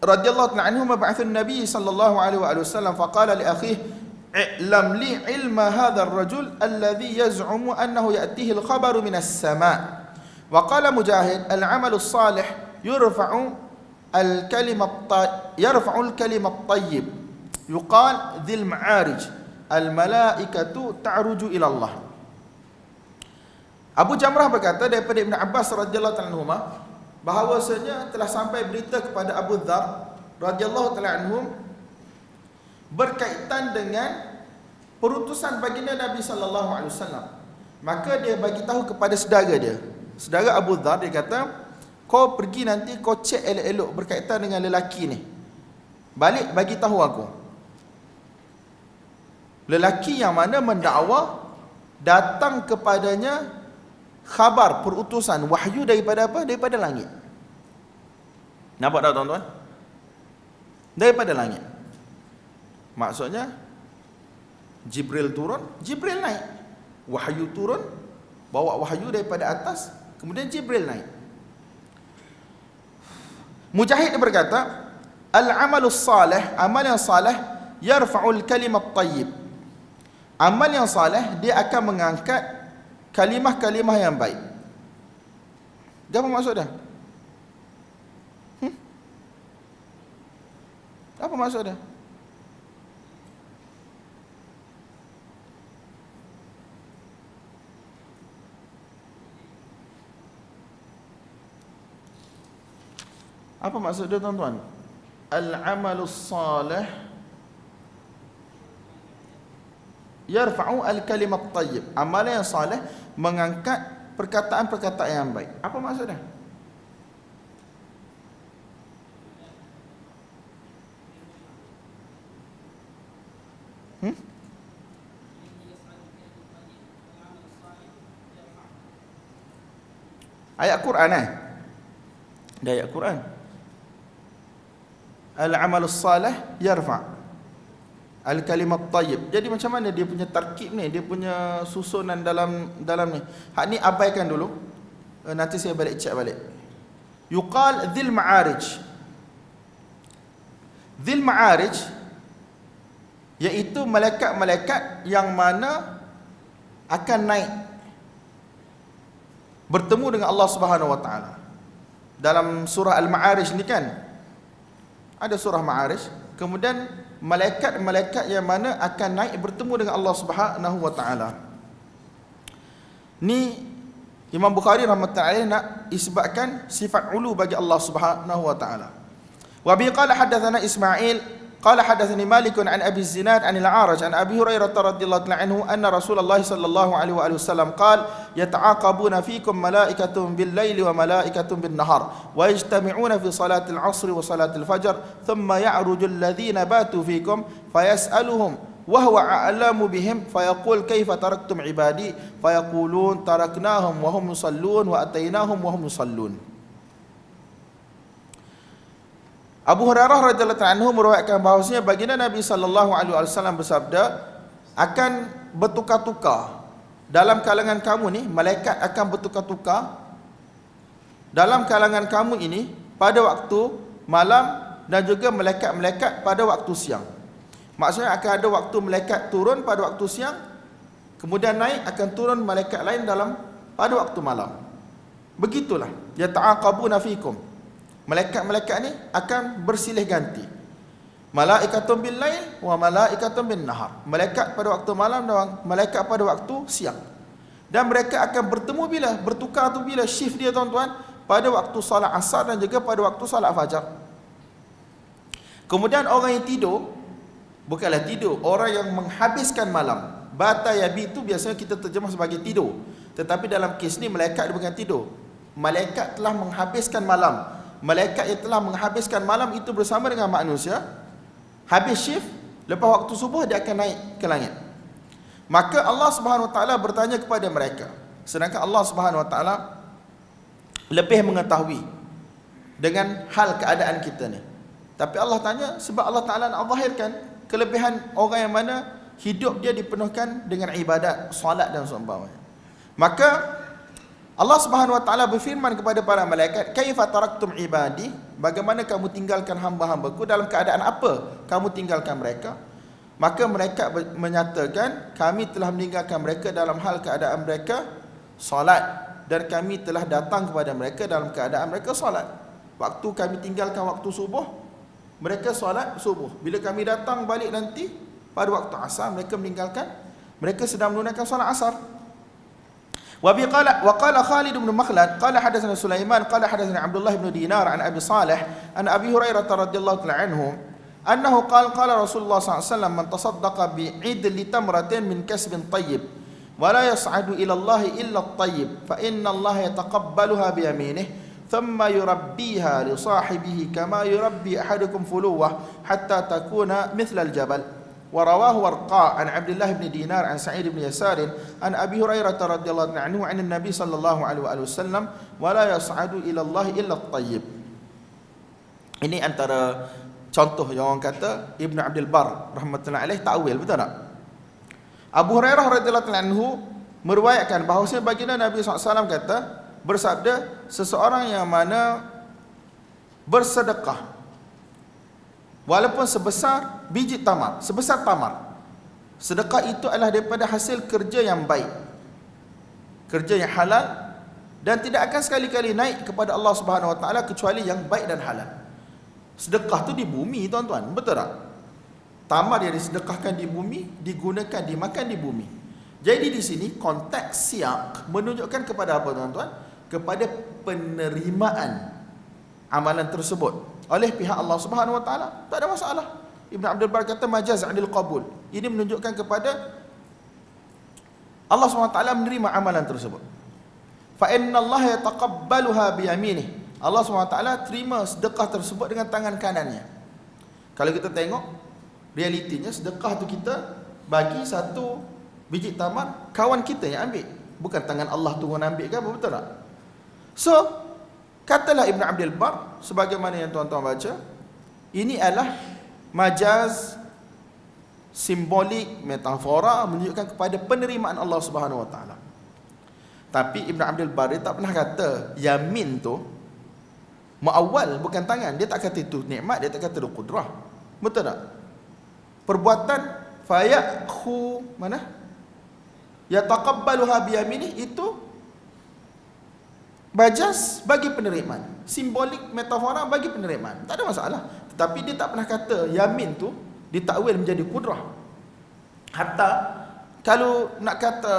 radhiyallahu anhuma ba'atha an-nabiy sallallahu alaihi wasallam faqala li akhihi i'lam li ilma hadha ar-rajul alladhi yaz'umu annahu ya'tihi al-khabaru min as-sama'. Wa qala Mujahid al-'amalu as-salih yarfa'u al-kalimat tayyib yuqal dhil ma'arij al-malaikatu ta'ruju ila Allah. Abu Jamrah berkata daripada Ibn Abbas radhiyallahu anhu bahawasanya telah sampai berita kepada Abu Dzar radhiyallahu anhu berkaitan dengan perutusan baginda Nabi sallallahu alaihi wasallam. Maka dia bagi tahu kepada saudara dia, saudara Abu Dzar, dia kata, kau pergi nanti kau cek elok-elok berkaitan dengan lelaki ni. Balik bagi tahu aku. Lelaki yang mana mendakwa datang kepadanya khabar, perutusan, wahyu daripada apa? Daripada langit. Nampak tak tuan-tuan? Daripada langit. Maksudnya Jibril turun, Jibril naik. Wahyu turun, bawa wahyu daripada atas, kemudian Jibril naik. Mujahid berkata, al-amalus salih, amal yang salih yarfa'ul kalimat tayyib. Amal yang salih dia akan mengangkat kalimah-kalimah yang baik. Apa maksud dia? Apa maksud dia? Apa maksud dia tuan-tuan? Al-amalus salih yarfa'u al-kalimat tayyib. Amalan yang salih mengangkat perkataan-perkataan yang baik. Apa maksud dia? Ayat Quran Dia ayat Quran. Al-amalus salih yarfa' al-kalimat tayyib. Jadi macam mana dia punya tarkib ni, dia punya susunan dalam ni. Hak ni abaikan dulu. Nanti saya balik cek balik. Yuqal dhil ma'arij. Dhil ma'arij iaitu malaikat-malaikat yang mana akan naik bertemu dengan Allah Subhanahu wa taala. Dalam surah Al-Ma'arij ni kan ada surah Ma'arij, kemudian malaikat-malaikat yang mana akan naik bertemu dengan Allah Subhanahu wa taala. Ni Imam Bukhari rahmatullahi nak isbatkan sifat ulu bagi Allah Subhanahu wa taala. Wa bi qala hadatsana Ismail qala hadatsani Malik an Abi Zinad an Al-A'raj an Abi Hurairah radhiyallahu anhu anna Rasulullah sallallahu alaihi wasallam qala yata'aqabuna fikum malaikatun bil-laili wa malaikatun bin-nahar wa yajtami'una fi salati al-'asr wa salati al-fajr thumma ya'ruju alladhina batu fikum fayas'aluhum wa huwa a'lamu bihim fayaqul kaifa taraktum ibadi fayaqulun taraknahum wa hum yusallun wa atainahum wa hum yusallun. Abu Hurairah radhiyallahu anhu meriwayatkan bahawasanya baginda Nabi sallallahu alaihi wasallam bersabda, akan bertukar-tukar dalam kalangan kamu ni, malaikat akan bertukar-tukar dalam kalangan kamu ini pada waktu malam dan juga malaikat-malaikat pada waktu siang. Maksudnya akan ada waktu malaikat turun pada waktu siang, kemudian naik akan turun malaikat lain pada waktu malam. Begitulah, yata'aqabuna fikum. Malaikat-malaikat ni akan bersilih ganti. Malaikatun bil lail wa malaikatun bin nahar. Malaikat pada waktu malam dan malaikat pada waktu siang. Dan mereka akan bertemu bila? Bertukar tu bila shift dia tuan-tuan? Pada waktu salat asar dan juga pada waktu salat fajar. Kemudian orang yang tidur, bukanlah tidur, orang yang menghabiskan malam. Bata yabi itu biasanya kita terjemah sebagai tidur. Tetapi dalam kes ni malaikat dia bukan tidur. Malaikat telah menghabiskan malam. Malaikat yang telah menghabiskan malam itu bersama dengan manusia, habis shift, lepas waktu subuh dia akan naik ke langit. Maka Allah Subhanahu Wa Taala bertanya kepada mereka, sedangkan Allah Subhanahu Wa Taala lebih mengetahui dengan hal keadaan kita ni. Tapi Allah tanya sebab Allah Taala nak zahirkan kelebihan orang yang mana hidup dia dipenuhkan dengan ibadat, solat dan seumpamanya. Maka Allah Subhanahu Wa Taala berfirman kepada para malaikat, "Kaifa taraktum ibadi?" Bagaimana kamu tinggalkan hamba-hambaku, dalam keadaan apa kamu tinggalkan mereka? Maka mereka menyatakan, kami telah meninggalkan mereka dalam hal keadaan mereka solat, dan kami telah datang kepada mereka dalam keadaan mereka solat. Waktu kami tinggalkan waktu subuh, mereka solat subuh. Bila kami datang balik nanti pada waktu asar, mereka sedang menunaikan solat asar. وقال خالد بن مخلد قال حدثنا سليمان قال حدثنا عبد الله بن دينار عن أبي صالح عن أبي هريرة رضي الله عنه أنه قال رسول الله صلى الله عليه وسلم من تصدق بعدل تمرة من كسب طيب ولا يصعد إلى الله إلا الطيب فإن الله يتقبلها بيمينه ثم يربيها لصاحبه كما يربي أحدكم فلوة حتى تكون مثل الجبل. ورواه ورقاء عن عبد الله بن دينار عن سعيد بن يسار عن أبي هريرة رضي الله عنه عن النبي صلى الله عليه وسلم ولا يصعد إلى الله إلا الطيب. Ini antara contoh yang orang kata Ibn Abdul Bar rahmatullahi alaih ta'wil, betul tak? Abu Hurairah radhiyallahu anhu meriwayatkan bahawasanya baginda Nabi SAW kata, bersabda, seseorang yang mana bersedekah walaupun sebesar biji tamar, sebesar tamar. Sedekah itu adalah daripada hasil kerja yang baik, kerja yang halal, dan tidak akan sekali-kali naik kepada Allah Subhanahu Wa Taala kecuali yang baik dan halal. Sedekah tu di bumi tuan-tuan, betul tak? Tamar yang disedekahkan di bumi, digunakan, dimakan di bumi. Jadi di sini konteks siyak menunjukkan kepada apa tuan-tuan? Kepada penerimaan amalan tersebut oleh pihak Allah Subhanahu Wa Taala. Tak ada masalah. Ibn Abdul Bar kata majaz adil qabul. Ini menunjukkan kepada Allah Subhanahu Wa Taala menerima amalan tersebut. Fa innallaha yataqabbaluha bi yaminih. Allah Subhanahu Wa Taala terima sedekah tersebut dengan tangan kanannya. Kalau kita tengok realitinya, sedekah tu kita bagi satu biji tamar, kawan kita yang ambil, bukan tangan Allah turun ambil ke apa, betul tak? So katalah Ibn Abdul Bar, sebagaimana yang tuan-tuan baca, ini adalah majaz, simbolik, metafora menunjukkan kepada penerimaan Allah Subhanahu Wa Taala. Tapi Ibn Abdul Bar dia tak pernah kata yamin tu muawwal, bukan tangan. Dia tak kata itu nikmat, dia tak kata itu qudrah. Betul tak? Perbuatan fayakhu mana? Yataqabbaluha biyaminih itu majaz bagi penerimaan, simbolik, metafora bagi penerimaan. Tak ada masalah. Tetapi dia tak pernah kata yamin tu ditakwil menjadi qudrah. Hatta kalau nak kata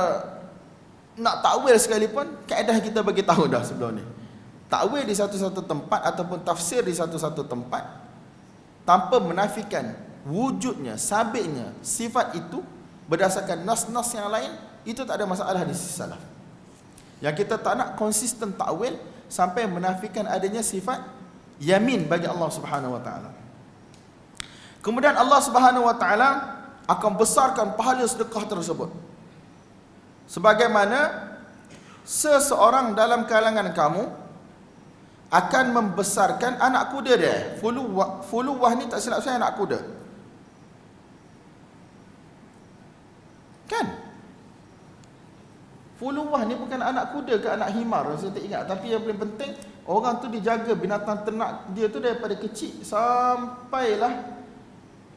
nak takwil sekalipun, kaedah kita bagi tahu dah sebelum ni. Takwil di satu-satu tempat ataupun tafsir di satu-satu tempat tanpa menafikan wujudnya, sabitnya sifat itu berdasarkan nas-nas yang lain, itu tak ada masalah di sisi salaf. Yang kita tak nak konsisten takwil sampai menafikan adanya sifat yamin bagi Allah Subhanahu wa taala. Kemudian Allah Subhanahu wa taala akan besarkan pahala sedekah tersebut. Sebagaimana seseorang dalam kalangan kamu akan membesarkan anak kuda dia. Fuluwah ni tak silap saya anak kuda. Kan? Fuluwah ni bukan anak kuda ke anak himar, saya tak ingat. Tapi yang paling penting, orang tu dijaga binatang ternak dia tu daripada kecil sampailah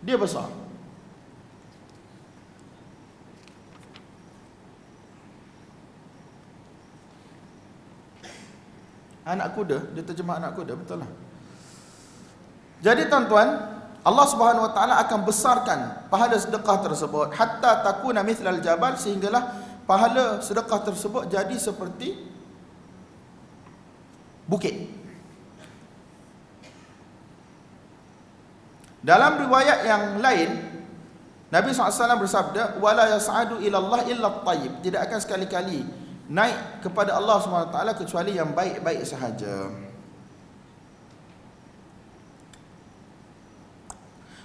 dia besar. Anak kuda, dia terjemah anak kuda, betul lah. Jadi tuan-tuan, Allah Subhanahu wa taala akan besarkan pahala sedekah tersebut hatta takuna mithlal jabal, sehinggalah pahala sedekah tersebut jadi seperti bukit. Dalam riwayat yang lain, Nabi SAW bersabda, wala yas'adu ila Allah illa at-tayyib, tidak akan sekali-kali naik kepada Allah SWT kecuali yang baik-baik sahaja.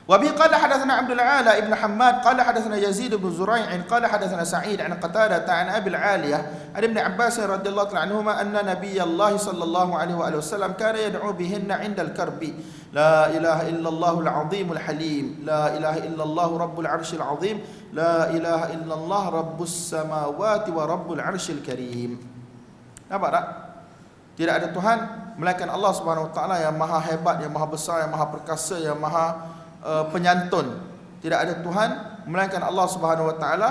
وبه قال حدثنا عبد العالى ابن حماد قال حدثنا يزيد بن زريع قال حدثنا سعيد عن قتادة عن أبي العالية عن ابن عباس رضي الله عنهما أن نبي الله صلى الله عليه وآله وسلم كان يدعو بهن عند الكرب لا إله إلا الله العظيم الحليم لا إله إلا الله رب العرش العظيم لا إله إلا الله رب السماوات ورب العرش الكريم. Nampak tak? Tidak ada Tuhan melainkan Allah Subhanahu wa taala yang maha hebat, yang maha besar, yang maha perkasa, yang maha penyantun. Tidak ada Tuhan melainkan Allah Subhanahu wa taala,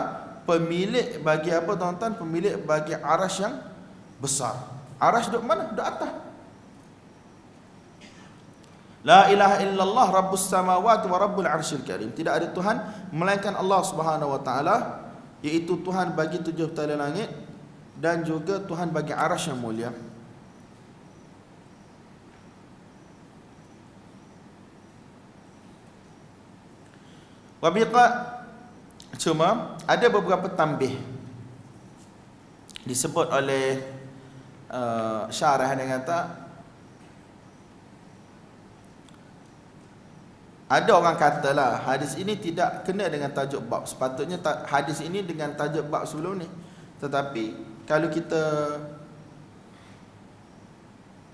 pemilik bagi apa tuan-tuan? Pemilik bagi arasy yang besar. Arasy duduk mana? Duduk atas. La ilaha illallah rabbus samawati wa rabbul arsyil karim. Tidak ada Tuhan melainkan Allah Subhanahu wa taala, iaitu Tuhan bagi 7 tala langit dan juga Tuhan bagi arasy yang mulia. Wabiqa, cuma ada beberapa tambih disebut oleh syarah yang kata ada orang katalah hadis ini tidak kena dengan tajuk bab. Sepatutnya hadis ini dengan tajuk bab sebelum ni. Tetapi kalau kita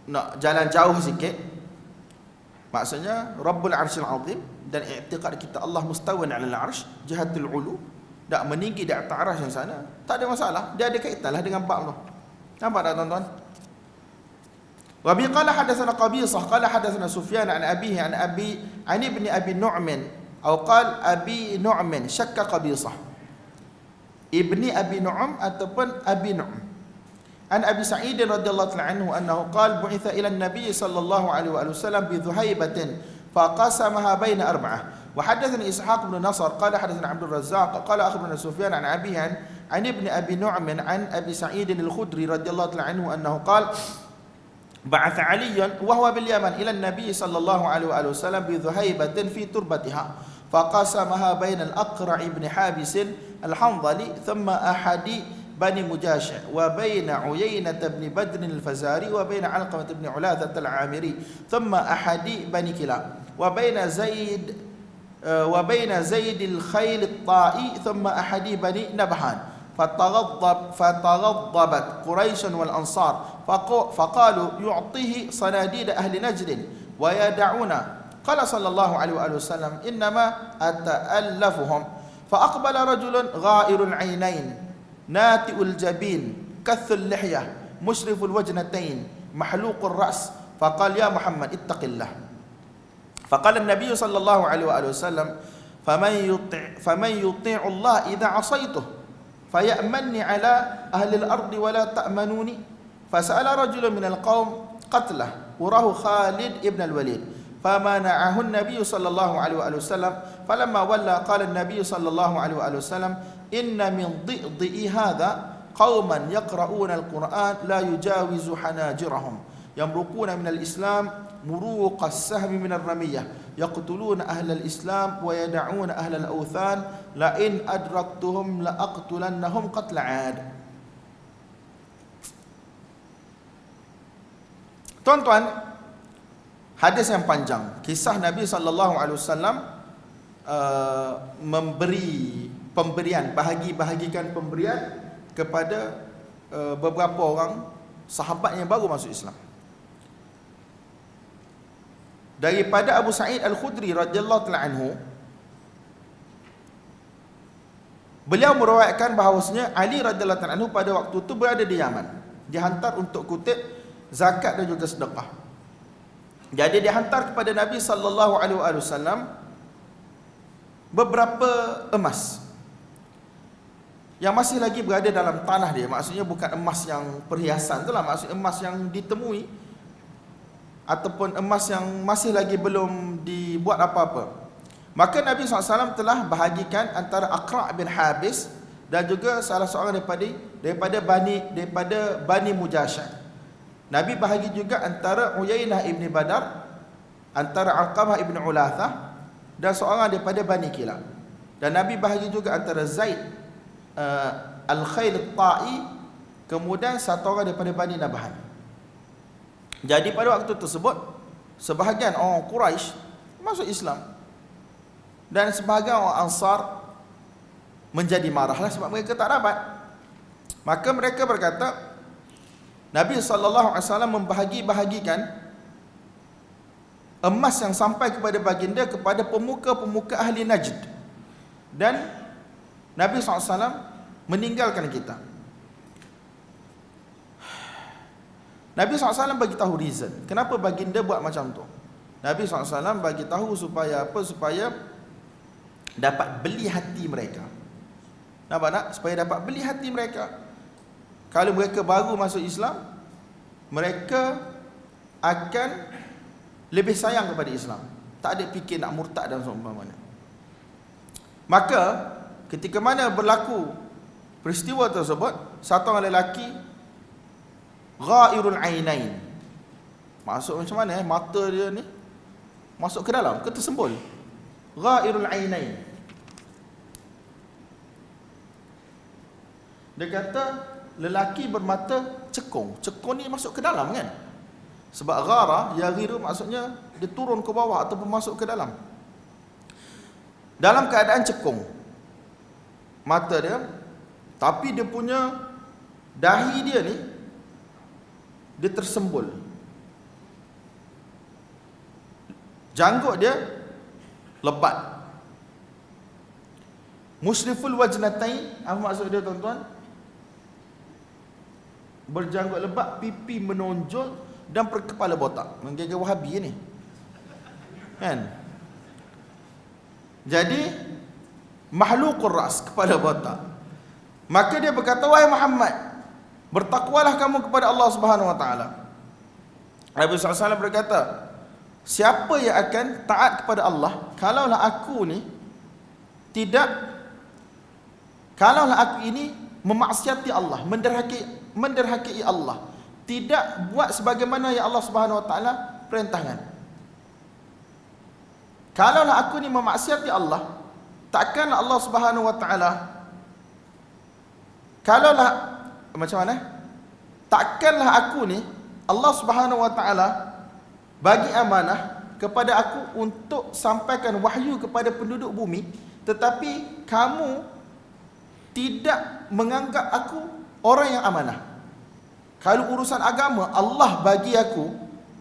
nak jalan jauh sikit, maksudnya Rabbul Arsyil Azim, dan i'tiqad kita Allah mustawin 'alal 'arsy jihatul 'ulu, dak meninggi di atas arasy yang sana, tak ada masalah. Dia ada kaitanlah dengan bab tu. Nampak tak tuan-tuan? Wa bi qala hadatsana Qabisah qala hadatsana Sufyan an abihi an ibni Abi Nu'man atau qala Abi Nu'man syakka Qabisah. Ibni Abi Nu'am ataupun Abi Nu'am. An Abi Sa'id radhiyallahu anhu annahu qala bu'itha ila an-nabiy sallallahu alaihi wasallam bi dhuhaibatin فقسمها بين 4. وحدثني إسحاق بن نصر قال حدثنا عبد الرزاق قال أخبرنا سفيان عن أبيه عن ابن أبي نعم عن أبي سعيد الخدري رضي الله عنه أنه قال بعث علي وهو باليمن إلى النبي صلى الله عليه وآله وسلم بذهيبة في تربتها فقسمها بين الأقرع بن حابس الحنظلي ثم أحد بني مجاشع وبين عيينة بن بدر الفزاري وبين علقمة بن علاثة العامري ثم أحد بني كلاب وبين زيد الخيل الطائي ثم أحد بني نبهان فتغضبت قريش والأنصار فقالوا يعطيه صناديد أهل نجد ويدعونا. قال صلى الله عليه وآله وسلم إنما أتألفهم. فأقبل رجل غائر العينين ناتئ الجبين كث اللحية مشرف الوجنتين محلوق الرأس فقال يا محمد اتق الله. فقال النبي صلى الله عليه وآله وسلم فمن يطيع الله إذا عصيته فيأمني على أهل الأرض ولا تأمنوني. فسأل رجل من القوم قتله وراه خالد ابن الوليد فمنعه النبي صلى الله عليه وآله وسلم. فلما ولى قال النبي صلى الله عليه وآله وسلم إن من ضئضئ هذا قوما يقرؤون القرآن لا يجاوز حناجرهم yamruquna minal Islam muruqas sahmi minar ramiyah yaqtuluna ahlal Islam wa yad'una ahlal awthan la in adraktuhum la aqtulannahum qatl 'ad. Tuan-tuan, hadis yang panjang, kisah Nabi sallallahu alaihi wasallam memberi pemberian, bahagikan pemberian kepada beberapa orang sahabat yang baru masuk Islam. Daripada Abu Sa'id Al-Khudri radhiyallahu ta'ala anhu, beliau meriwayatkan bahawasanya Ali radhiyallahu ta'ala anhu pada waktu itu berada di Yaman, dihantar untuk kutip zakat dan juga sedekah. Jadi dihantar kepada Nabi sallallahu alaihi wasallam beberapa emas yang masih lagi berada dalam tanah dia. Maksudnya bukan emas yang perhiasan itulah, maksudnya emas yang ditemui ataupun emas yang masih lagi belum dibuat apa-apa. Maka Nabi SAW telah bahagikan antara Aqra' bin Habis dan juga salah seorang daripada Bani Mujashah. Nabi bahagi juga antara Uyainah ibn Badar, antara Alqamah ibn Ulathah, dan seorang daripada Bani Kilab. Dan Nabi bahagi juga antara Zaid Al-Khail Al-Ta'i, kemudian satu orang daripada Bani Nabhan. Jadi pada waktu tersebut sebahagian orang Quraisy masuk Islam dan sebahagian orang Ansar menjadi marahlah sebab mereka tak dapat. Maka mereka berkata, Nabi SAW membahagi-bahagikan emas yang sampai kepada baginda kepada pemuka-pemuka ahli Najd, dan Nabi SAW meninggalkan kita. Nabi SAW bagi tahu reason kenapa baginda buat macam tu. Nabi SAW bagi tahu supaya apa? Supaya dapat beli hati mereka. Nampak tak? Supaya dapat beli hati mereka. Kalau mereka baru masuk Islam, mereka akan lebih sayang kepada Islam, tak ada fikir nak murtad dan seumpamanya. Maka ketika mana berlaku peristiwa tersebut, satu orang lelaki ghairul ainain, masuk macam mana mata dia ni masuk ke dalam, ke tersembul. Ghairul ainain, dia kata lelaki bermata cekung. Cekung ni masuk ke dalam kan? Sebab ghara, yaghiru maksudnya dia turun ke bawah ataupun masuk ke dalam. Dalam keadaan cekung mata dia, tapi dia punya dahi dia ni dia tersembul. Janggut dia lebat. Musriful wajnatain, apa maksud dia tuan-tuan? Berjanggut lebat, pipi menonjol dan berkepala botak. Menggigil Wahabi ni kan? Jadi mahluqur ras, kepala botak. Maka dia berkata, wahai Muhammad, bertakwalah kamu kepada Allah Subhanahu wa taala. Nabi SAW berkata, siapa yang akan taat kepada Allah kalaulah aku ni kalaulah aku ini memaksiati Allah, menderhaki Allah, tidak buat sebagaimana yang Allah Subhanahu wa taala perintahkan. Kalaulah aku ni memaksiati Allah, takkan Allah Subhanahu wa taala, kalaulah macam mana? Takkanlah aku ni Allah Subhanahu wa taala bagi amanah kepada aku untuk sampaikan wahyu kepada penduduk bumi, tetapi kamu tidak menganggap aku orang yang amanah. Kalau urusan agama, Allah bagi aku,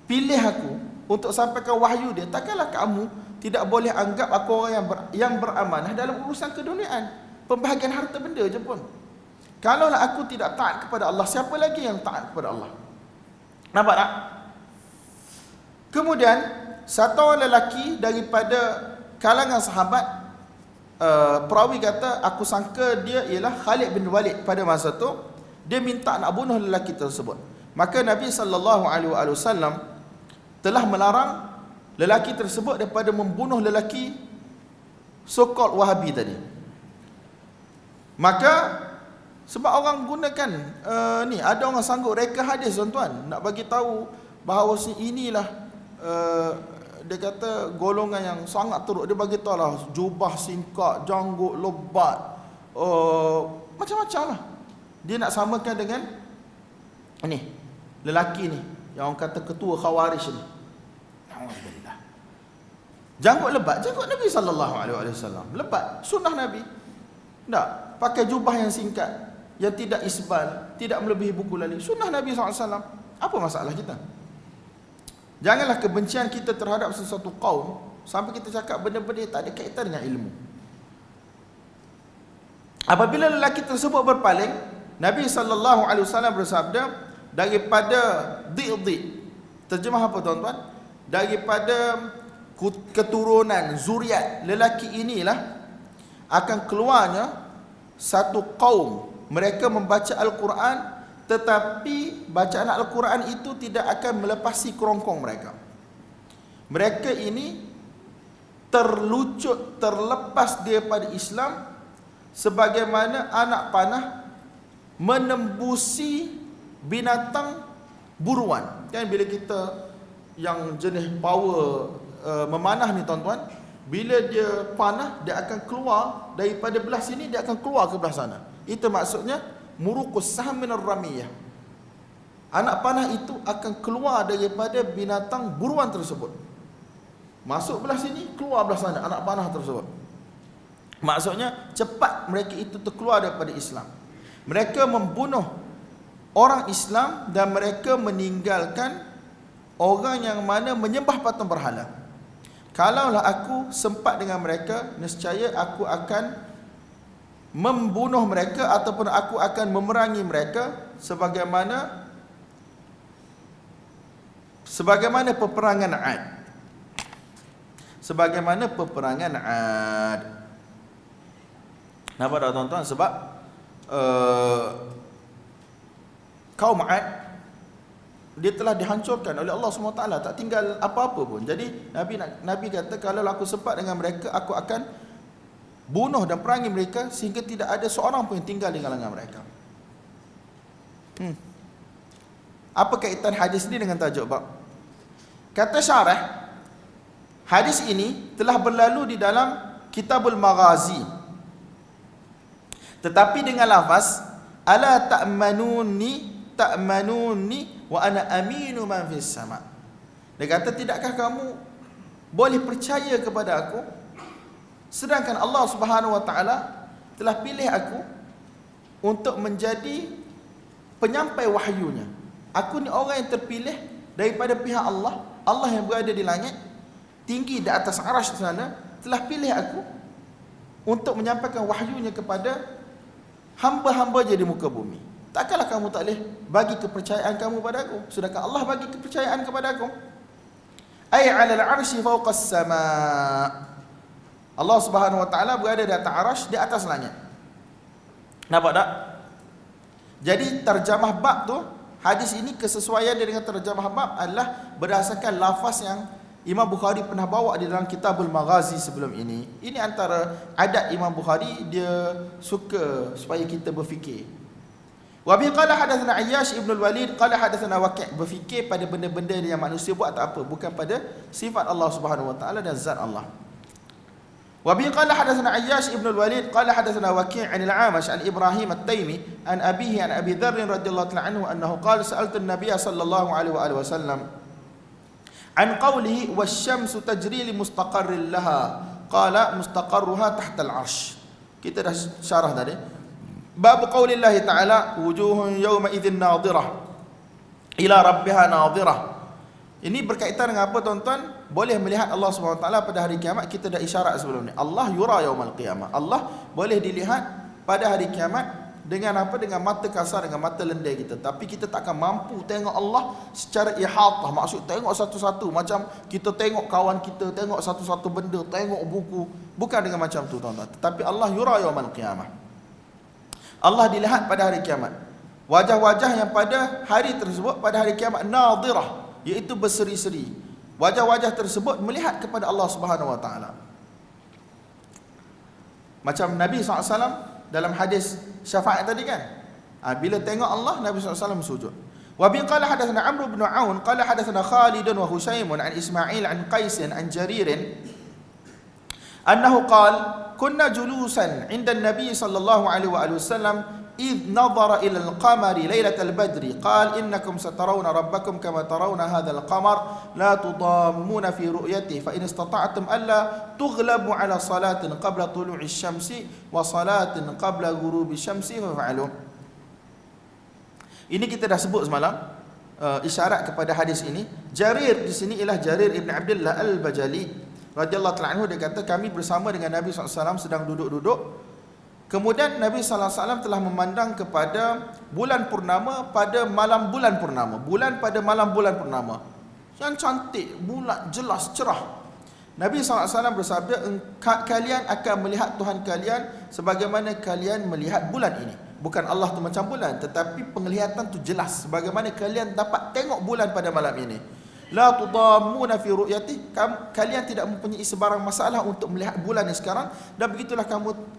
pilih aku untuk sampaikan wahyu dia, takkanlah kamu tidak boleh anggap aku orang yang beramanah dalam urusan keduniaan, pembahagian harta benda je pun. Kalaulah aku tidak taat kepada Allah, siapa lagi yang taat kepada Allah? Nampak tak? Kemudian satu orang lelaki daripada kalangan sahabat, perawi kata, aku sangka dia ialah Khalid bin Walid pada masa tu, dia minta nak bunuh lelaki tersebut. Maka Nabi SAW telah melarang lelaki tersebut daripada membunuh lelaki so-called Wahabi tadi. Maka sebab orang gunakan ni, ada orang sanggup reka hadis tuan-tuan, nak bagi tahu bahawa inilah dia kata golongan yang sangat teruk. Dia bagi tahu lah jubah singkat, janggut lebat, macam-macam lah. Dia nak samakan dengan ni lelaki ni yang orang kata ketua Khawarij ni. Alhamdulillah. Janggut lebat, janggut Nabi sallallahu alaihi wasallam lebat, sunnah Nabi. Tak pakai jubah yang singkat, yang tidak isbal, tidak melebihi buku lali, sunnah Nabi sallallahu alaihi wasallam. Apa masalah kita? Janganlah kebencian kita terhadap sesuatu kaum sampai kita cakap benda-benda tak ada kaitan dengan ilmu. Apabila lelaki tersebut berpaling, Nabi sallallahu alaihi wasallam bersabda, daripada dhi'dhi, terjemah apa tuan-tuan? Daripada keturunan zuriat lelaki inilah akan keluarnya satu kaum, mereka membaca Al-Quran, tetapi bacaan Al-Quran itu tidak akan melepasi kerongkong mereka. Mereka ini terlucut, terlepas daripada Islam sebagaimana anak panah menembusi binatang buruan. Kan bila kita yang jenis power memanah ni tuan-tuan, bila dia panah, dia akan keluar daripada belah sini, dia akan keluar ke belah sana. Itu maksudnya muruqus sahm min ar-ramiyah. Anak panah itu akan keluar daripada binatang buruan tersebut, masuk belah sini, keluar belah sana anak panah tersebut. Maksudnya cepat mereka itu terkeluar daripada Islam. Mereka membunuh orang Islam dan mereka meninggalkan orang yang mana menyembah patung berhala. Kalaulah aku sempat dengan mereka, nescaya aku akan membunuh mereka ataupun aku akan memerangi mereka sebagaimana peperangan Ad. Sebagaimana peperangan Ad. Nampak tak tuan-tuan? Sebab kaum Ad, dia telah dihancurkan oleh Allah SWT, tak tinggal apa-apa pun. Jadi Nabi kata, kalau aku sempat dengan mereka, aku akan bunuh dan perangi mereka sehingga tidak ada seorang pun yang tinggal di kalangan mereka. Apa kaitan hadis ini dengan tajuk bab? Kata syarah, hadis ini telah berlalu di dalam Kitabul Maghazi, tetapi dengan lafaz ala ta'manuni wa ana aminu man fis sama. Dia kata, tidakkah kamu boleh percaya kepada aku sedangkan Allah Subhanahu wa taala telah pilih aku untuk menjadi penyampai wahyunya. Aku ni orang yang terpilih daripada pihak Allah. Allah yang berada di langit tinggi di atas arasy sana telah pilih aku untuk menyampaikan wahyunya kepada hamba-hamba di muka bumi. Takkanlah kamu tak boleh bagi kepercayaan kamu pada aku sedangkan Allah bagi kepercayaan kepada aku. Ay 'ala al-'arsy fawqa as-sama'. Allah Subhanahu wa taala berada di atas arasy, di atas langit. Nampak tak? Jadi terjemah bab tu, hadis ini kesesuaian dia dengan terjemah bab adalah berdasarkan lafaz yang Imam Bukhari pernah bawa di dalam Kitabul Maghazi sebelum ini. Ini antara adat Imam Bukhari, dia suka supaya kita berfikir. Wa bi qala hadatsana Ayyash ibn al-Walid qala hadatsana Waqi', berfikir pada benda-benda yang manusia buat tak apa, bukan pada sifat Allah Subhanahu wa taala dan zat Allah. Wa bi qala hadatsana Ayyash ibn al-Walid qala hadatsana Waqi' 'an al-'Amash 'an Ibrahim at-Taimi 'an abihi 'an Abi Dharr radhiyallahu ta'ala anhu annahu qala sa'altu an-nabiy sallallahu alaihi wa alihi wasallam 'an qawlihi wasyamsu tajri li mustaqarrin laha qala mustaqarruha tahta al-'arsy. Kita dah syarah tadi. Bab qaulillahi ta'ala wujuhun yawma idzin nadhirah ila rabbiha nadhirah. Ini berkaitan dengan apa tuan-tuan? Boleh melihat Allah SWT pada hari kiamat. Kita dah isyarat sebelum ni, Allah yura yaumal qiyamah. Allah boleh dilihat pada hari kiamat dengan apa? Dengan mata kasar, dengan mata lendai kita. Tapi kita tak akan mampu tengok Allah secara ihatah, maksud tengok satu-satu macam kita tengok kawan kita, tengok satu-satu benda, tengok buku. Bukan dengan macam tu tuan-tuan. Tetapi Allah yura yaumal qiyamah. Allah dilihat pada hari kiamat. Wajah-wajah yang pada hari tersebut, pada hari kiamat, nadhirah, iaitu berseri-seri. Wajah-wajah tersebut melihat kepada Allah Subhanahu wa taala. Macam Nabi SAW dalam hadis syafaat tadi kan, bila tengok Allah, Nabi SAW sujud. Wa bi qala hadatsana Amr bin Aun qala hadatsana Khalid wa Husaym an Ismail an Qais an Jarir annahu qala kunna julusan 'inda an-nabi sallallahu alaihi wasallam إذ نظر إلى القمر ليلة البدر قال إنكم سترون ربكم كما ترون هذا القمر لا تضامون في رؤيته فإن استطعتم ألا تغلبوا على صلاة قبل طلوع الشمس وصلاة قبل غروب الشمس فافعلوا. Ini kita dah sebut semalam, isyarat kepada hadis ini. Jarir di sini ialah Jarir ibn Abdullah al-Bajali radhiyallahu ta'ala anhu. Dia kata kami bersama dengan Nabi SAW sedang duduk-duduk. Kemudian Nabi SAW telah memandang kepada bulan purnama pada malam bulan purnama. Bulan pada malam bulan purnama. Yang cantik, bulat, jelas, cerah. Nabi SAW bersabda, kalian akan melihat Tuhan kalian sebagaimana kalian melihat bulan ini. Bukan Allah tu macam bulan, tetapi penglihatan tu jelas sebagaimana kalian dapat tengok bulan pada malam ini. La tudammuna fi ru'yati, kalian tidak mempunyai sebarang masalah untuk melihat bulan ini sekarang, dan begitulah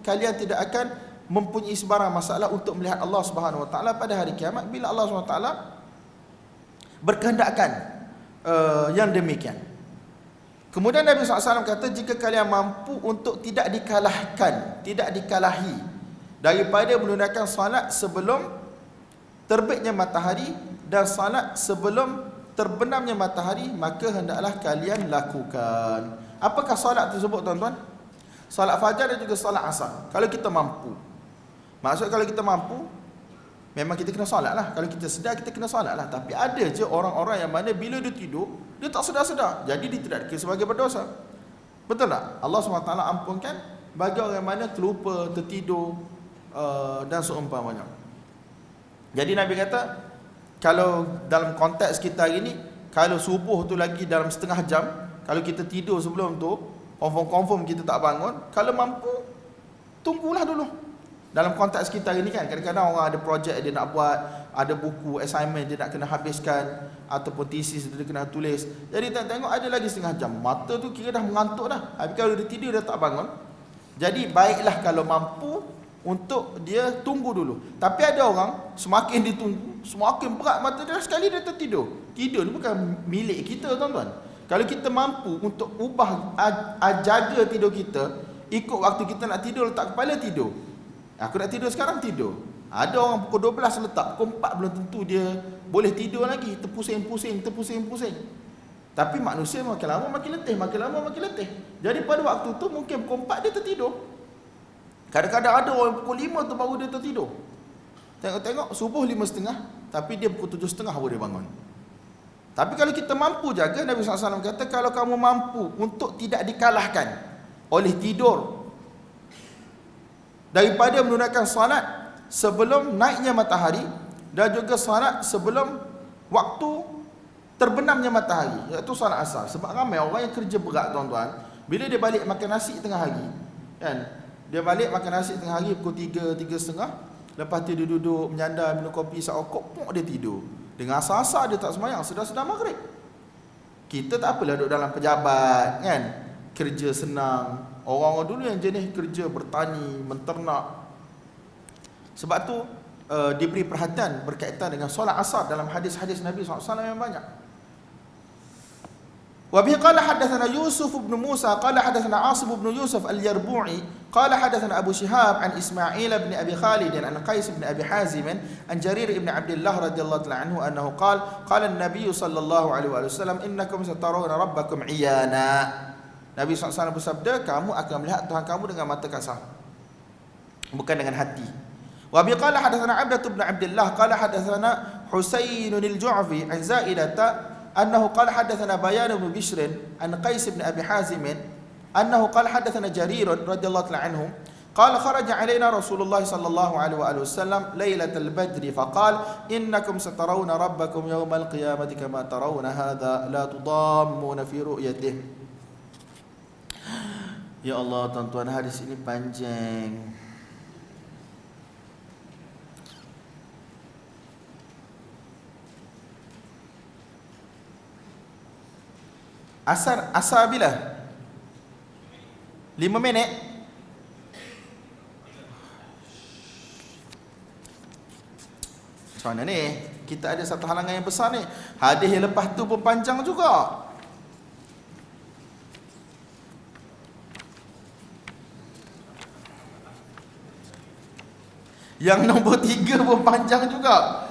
kalian tidak akan mempunyai sebarang masalah untuk melihat Allah Subhanahu wa taala pada hari kiamat bila Allah Subhanahu wa taala berkehendakkan yang demikian. Kemudian Nabi SAW kata, jika kalian mampu untuk tidak dikalahkan, tidak dikalahi daripada menunaikan salat sebelum terbitnya matahari dan salat sebelum terbenamnya matahari, maka hendaklah kalian lakukan. Apakah solat tersebut, tuan-tuan? Solat fajar dan juga solat asar. Kalau kita mampu. Maksud kalau kita mampu, memang kita kena solat lah. Kalau kita sedar, kita kena solat lah. Tapi ada je orang-orang yang mana bila dia tidur, dia tak sedar-sedar. Jadi dia tidak dikira sebagai berdosa. Betul tak? Allah SWT ampunkan bagi orang yang mana terlupa, tertidur dan seumpamanya. Jadi Nabi kata, kalau dalam konteks kita hari ni, kalau subuh tu lagi dalam setengah jam, kalau kita tidur sebelum tu, confirm kita tak bangun, kalau mampu, tunggulah dulu. Dalam konteks kita hari ni kan, kadang-kadang orang ada projek dia nak buat, ada buku, assignment dia nak kena habiskan, ataupun thesis dia kena tulis. Jadi tengok ada lagi setengah jam, mata tu kira dah mengantuk dah. Habis kalau dia tidur, dia tak bangun. Jadi baiklah kalau mampu untuk dia tunggu dulu. Tapi ada orang, semakin ditunggu, semakin berat mata dia, sekali dia tertidur. Tidur ni bukan milik kita, tuan-tuan. Kalau kita mampu untuk ubah, jaga tidur kita, ikut waktu kita nak tidur, letak kepala tidur. Aku nak tidur sekarang, tidur. Ada orang pukul 12 letak, pukul 4 belum tentu dia boleh tidur lagi. Terpusing-pusing. Tapi manusia makin lama makin letih, makin lama makin letih. Jadi pada waktu tu mungkin pukul 4 dia tertidur. Kadang-kadang ada orang pukul 5 tu baru dia tertidur. Tengok-tengok subuh 5.30, tapi dia pukul 7.30 baru dia bangun. Tapi kalau kita mampu jaga, Nabi SAW kata, kalau kamu mampu untuk tidak dikalahkan oleh tidur daripada menunaikan salat sebelum naiknya matahari dan juga salat sebelum waktu terbenamnya matahari, iaitu salat asar. Sebab ramai orang yang kerja berat, tuan-tuan, bila dia balik makan nasi tengah hari, kan, dia balik makan nasi tengah hari pukul 3, 3.30, lepas tu dia duduk menyandar minum kopi seokok, dia tidur. Dengan asar-asar dia tak semayang, sedar-sedar maghrib. Kita tak apalah duduk dalam pejabat, kan, kerja senang. Orang-orang dulu yang jenis kerja bertani, menternak. Sebab tu diberi perhatian berkaitan dengan solat asar dalam hadis-hadis Nabi SAW yang banyak. وبه قال حدثنا يوسف بن موسى قال حدثنا عاصم بن يوسف اليربوعي قال حدثنا أبو شهاب عن إسماعيل بن أبي خالد عن قيس بن أبي حازم عن جرير بن عبد الله رضي الله عنه أنه قال النبي صلى الله عليه وسلم إنكم سترون ربكم عيانا. Nabi SAW bersabda, kamu akan melihat Tuhan kamu dengan mata kasar, bukan dengan hati. وبه قال حدثنا عبدة بن عبد الله قال حدثنا حسين الجعفي عن زائدة أنه قال حدثنا بيان بن بشر عن قيس بن أبي حازم أنه قال حدثنا جرير رضي الله عنه قال خرج علينا رسول الله صلى الله عليه وآله وسلم ليلة البدر فقال إنكم سترون ربكم يوم القيامة كما ترون هذا لا تضامون في رؤيته. Ya Allah, tuan-tuan, hadis ini panjang. Asar bila? 5 minit. Macam mana ni? kita ada satu halangan yang besar ni. Hadis yang lepas tu pun panjang juga. Yang nombor 3 pun panjang juga.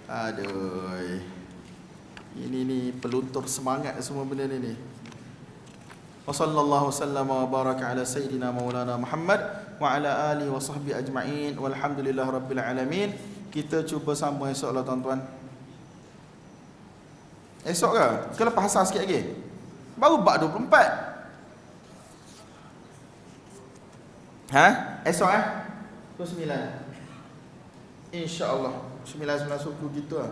Aduh. Ini ni peluntur semangat semua benda ni. Wa sallallahu sallama wa baraka ala sayyidina maulana Muhammad wa ala alihi wa sahbihi ajma'in walhamdulillahi rabbil alamin. Kita cuba sambung esok lah tuan-tuan. Esok ke? Ke lepas asar sikit lagi? Baru bab 24. Esok 29. InsyaAllah 9 suku gitu lah.